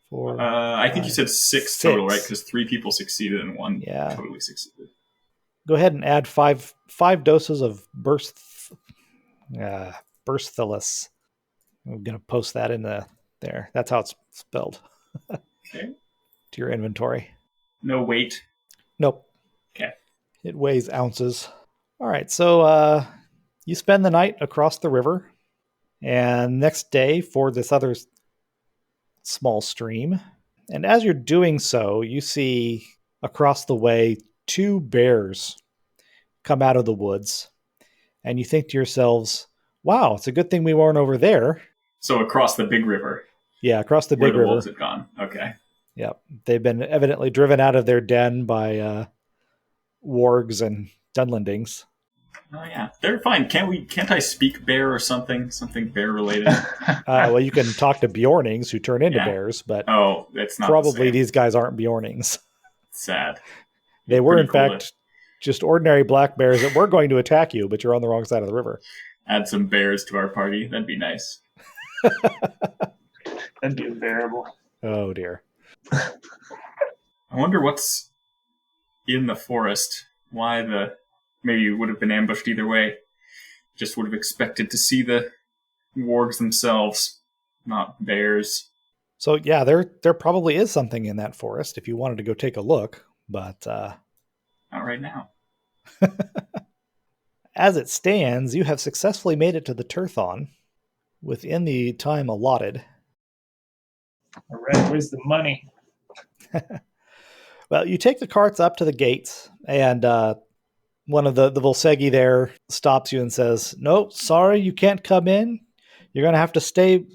4? I think you said 6 total, right? Because 3 people succeeded and 1 totally succeeded. Go ahead and add 5 doses of Bursthalus. I'm going to post that in there. That's how it's spelled. Okay. To your inventory. No weight? Nope. Okay. It weighs ounces. All right, so you spend the night across the river, and next day for this other small stream. And as you're doing so, you see across the way 2 bears come out of the woods, and you think to yourselves, wow, it's a good thing we weren't over there. So across the big river. Yeah, across the where big the river. wolves had gone. Okay. Yep. They've been evidently driven out of their den by wargs and Dunlendings. Oh yeah, they're fine. Can't I speak bear or something? Something bear related. Well, you can talk to Bjornings who turn into Yeah. bears, but Oh, it's not probably the same. these guys aren't Bjornings. Sad. They were, Pretty in cool fact, just ordinary black bears that were going to attack you, but you're on the wrong side of the river. add some bears to our party. That'd be nice. That'd be unbearable. Oh, dear. I wonder what's in the forest. Maybe you would have been ambushed either way. Just would have expected to see the wargs themselves, not bears. So, yeah, there probably is something in that forest if you wanted to go take a look, but Not right now. as it stands, you have successfully made it to the Turthon within the time allotted. All right, where's the money? Well, you take the carts up to the gates, and one of the Volsegi there stops you and says, "No, sorry, you can't come in. You're going to have to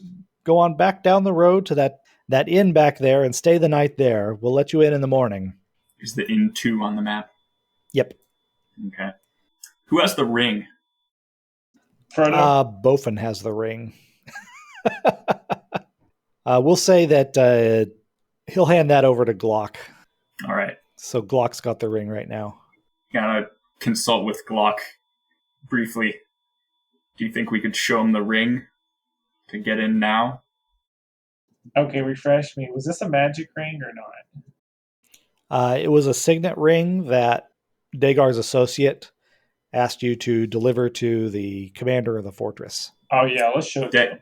go on back down the road to that inn back there and stay the night there. We'll let you in the morning." Is the inn 2 on the map? Yep. Okay. Who has the ring? Frodo? Bofen has the ring. We'll say that he'll hand that over to Glock. All right. So Glock's got the ring right now. Gotta consult with Glock briefly. Do you think we could show him the ring to get in now? Okay, refresh me. Was this a magic ring or not? It was a signet ring that Dagar's associate asked you to deliver to the commander of the fortress. Oh yeah, let's show it to him.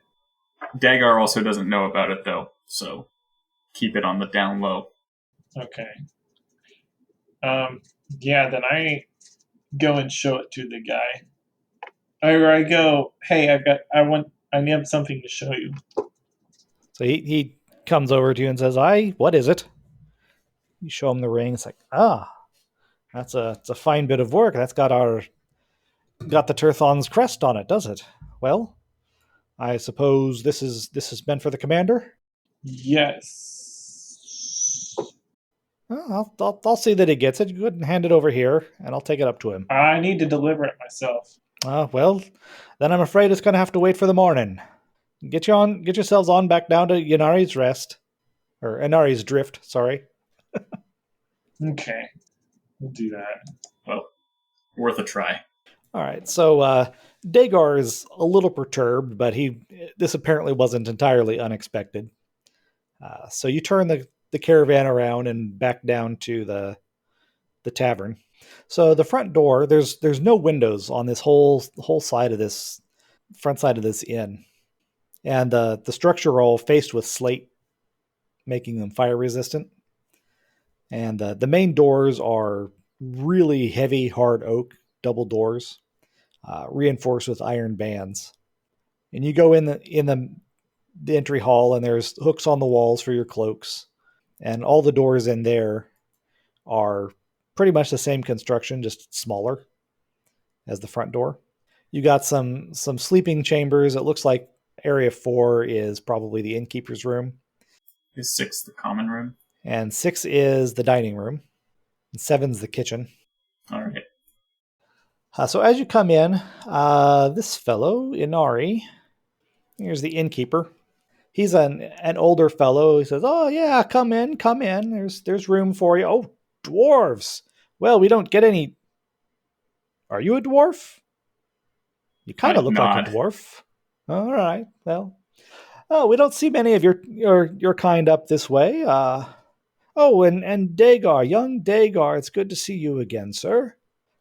Dagar also doesn't know about it though, so keep it on the down low. Okay. Yeah, then I go and show it to the guy. Or I go, hey, I have something to show you. So he comes over to you and says, what is it?" You show him the ring. It's like, it's a fine bit of work. That's got the Turthon's crest on it, does it? Well, I suppose this is meant for the commander? Yes. Well, I'll see that he gets it. Go ahead and hand it over here, and I'll take it up to him. I need to deliver it myself. Well, then I'm afraid it's going to have to wait for the morning. Get yourselves on back down to Yanari's Rest. Or Inari's Drift, sorry. Okay. We'll do that. Well, worth a try. All right, so Dagar is a little perturbed, but this apparently wasn't entirely unexpected. So you turn the caravan around and back down to the tavern. So the front door, there's no windows on this whole side of this front side of this inn, and the structure are all faced with slate, making them fire resistant. And the main doors are really heavy, hard oak double doors, reinforced with iron bands. And you go in the entry hall, and there's hooks on the walls for your cloaks, and all the doors in there are pretty much the same construction, just smaller as the front door. You got some sleeping chambers. It looks like area 4 is probably the innkeeper's room. Is 6 the common room? And 6 is the dining room. And 7's the kitchen. All right. So as you come in, this fellow, Inari, here's the innkeeper. He's an older fellow. He says, "Oh yeah, come in. There's room for you." "Oh, dwarves. Well, we don't get any. Are you a dwarf? You kind of look like a dwarf." "All right. Well, we don't see many of your kind up this way. Oh, and Dagar, young Dagar, it's good to see you again, sir.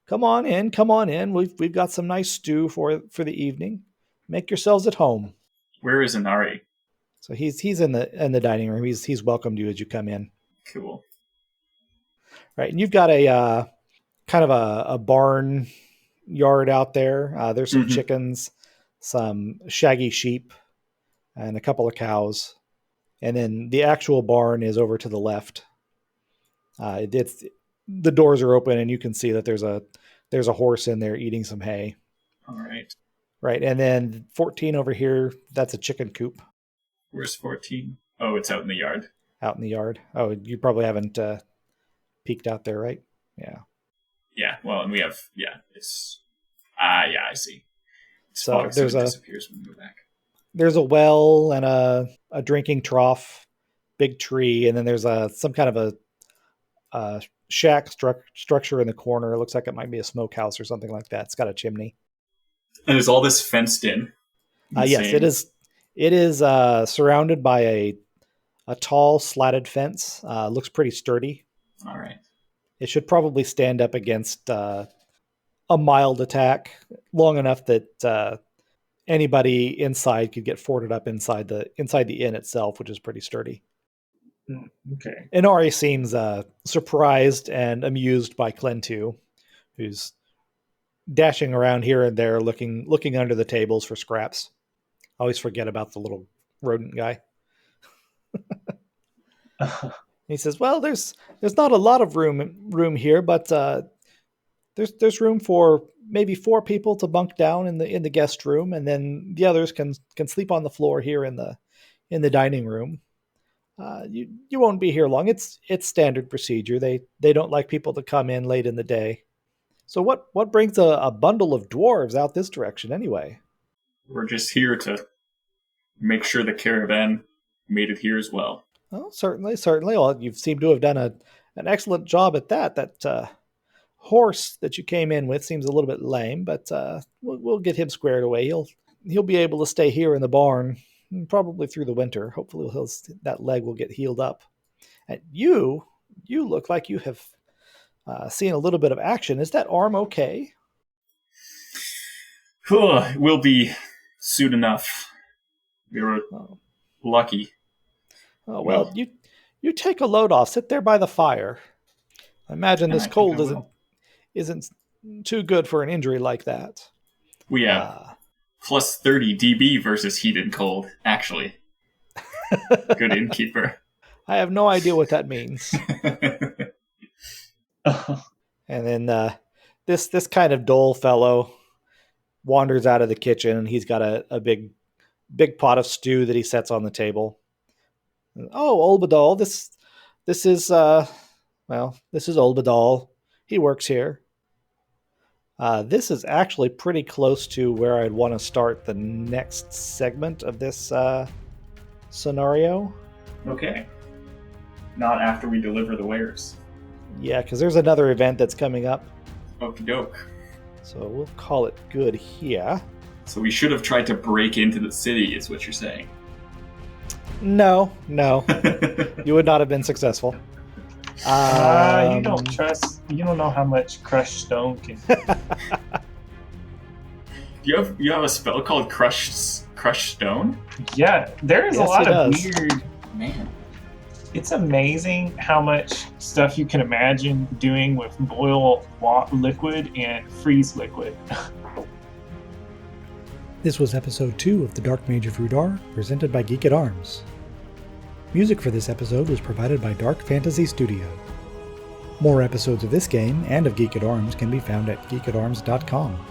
Come on in. We've got some nice stew for the evening. Make yourselves at home." Where is Inari? So he's in the dining room. He's welcomed you as you come in. Cool. Right, and you've got a kind of a barn yard out there. There's some chickens, some shaggy sheep, and a couple of cows. And then the actual barn is over to the left. The doors are open, and you can see that there's a there's a horse in there eating some hay. All right. Right, and then 14 over here, that's a chicken coop. Where's 14? Oh, it's out in the yard. Out in the yard. Oh, you probably haven't peeked out there, right? Yeah. Yeah, well, and we have, it's, yeah, I see. So there's disappears when we go back. There's a well and a drinking trough, big tree, and then there's some kind of a shack structure in the corner. It looks like it might be a smokehouse or something like that. It's got a chimney. And is all this fenced in? Yes, it is. It is surrounded by a tall slatted fence. Looks pretty sturdy. All right. It should probably stand up against a mild attack, long enough that anybody inside could get forded up inside the inn itself, which is pretty sturdy. Okay. Inari seems surprised and amused by Klentu, who's dashing around here and there, looking under the tables for scraps. I always forget about the little rodent guy. He says, "Well, there's not a lot of room here, but there's room for maybe 4 people to bunk down in the guest room, and then the others can sleep on the floor here in the dining room. You won't be here long. It's standard procedure. They don't like people to come in late in the day. So what brings a bundle of dwarves out this direction anyway?" We're just here to make sure the caravan made it here as well. Oh, certainly. Well, you seem to have done an excellent job at that. That horse that you came in with seems a little bit lame, but we'll get him squared away. He'll be able to stay here in the barn probably through the winter. Hopefully that leg will get healed up. And you look like you have seen a little bit of action. Is that arm okay? We'll be soon enough. We were lucky. Oh, well, you take a load off. Sit there by the fire. I imagine this cold isn't too good for an injury like that. We have plus 30 dB versus heat and cold, actually. Good innkeeper. I have no idea what that means. And then this kind of dull fellow wanders out of the kitchen, and he's got a big pot of stew that he sets on the table. Oh, Olbadal, this is Olbadal. He works here. This is actually pretty close to where I'd want to start the next segment of this scenario. Okay. Not after we deliver the wares. Yeah, because there's another event that's coming up. Okie doke. So we'll call it good here. So we should have tried to break into the city, is what you're saying. No. You would not have been successful. You don't know how much crushed stone can. You have a spell called crushed stone? Yeah, there is a lot of weird. Man, it's amazing how much stuff you can imagine doing with boil liquid and freeze liquid. This was episode 2 of The Dark Mage of Rhudaur, presented by Geek at Arms. Music for this episode was provided by Dark Fantasy Studio. More episodes of this game and of Geek at Arms can be found at geekatarms.com.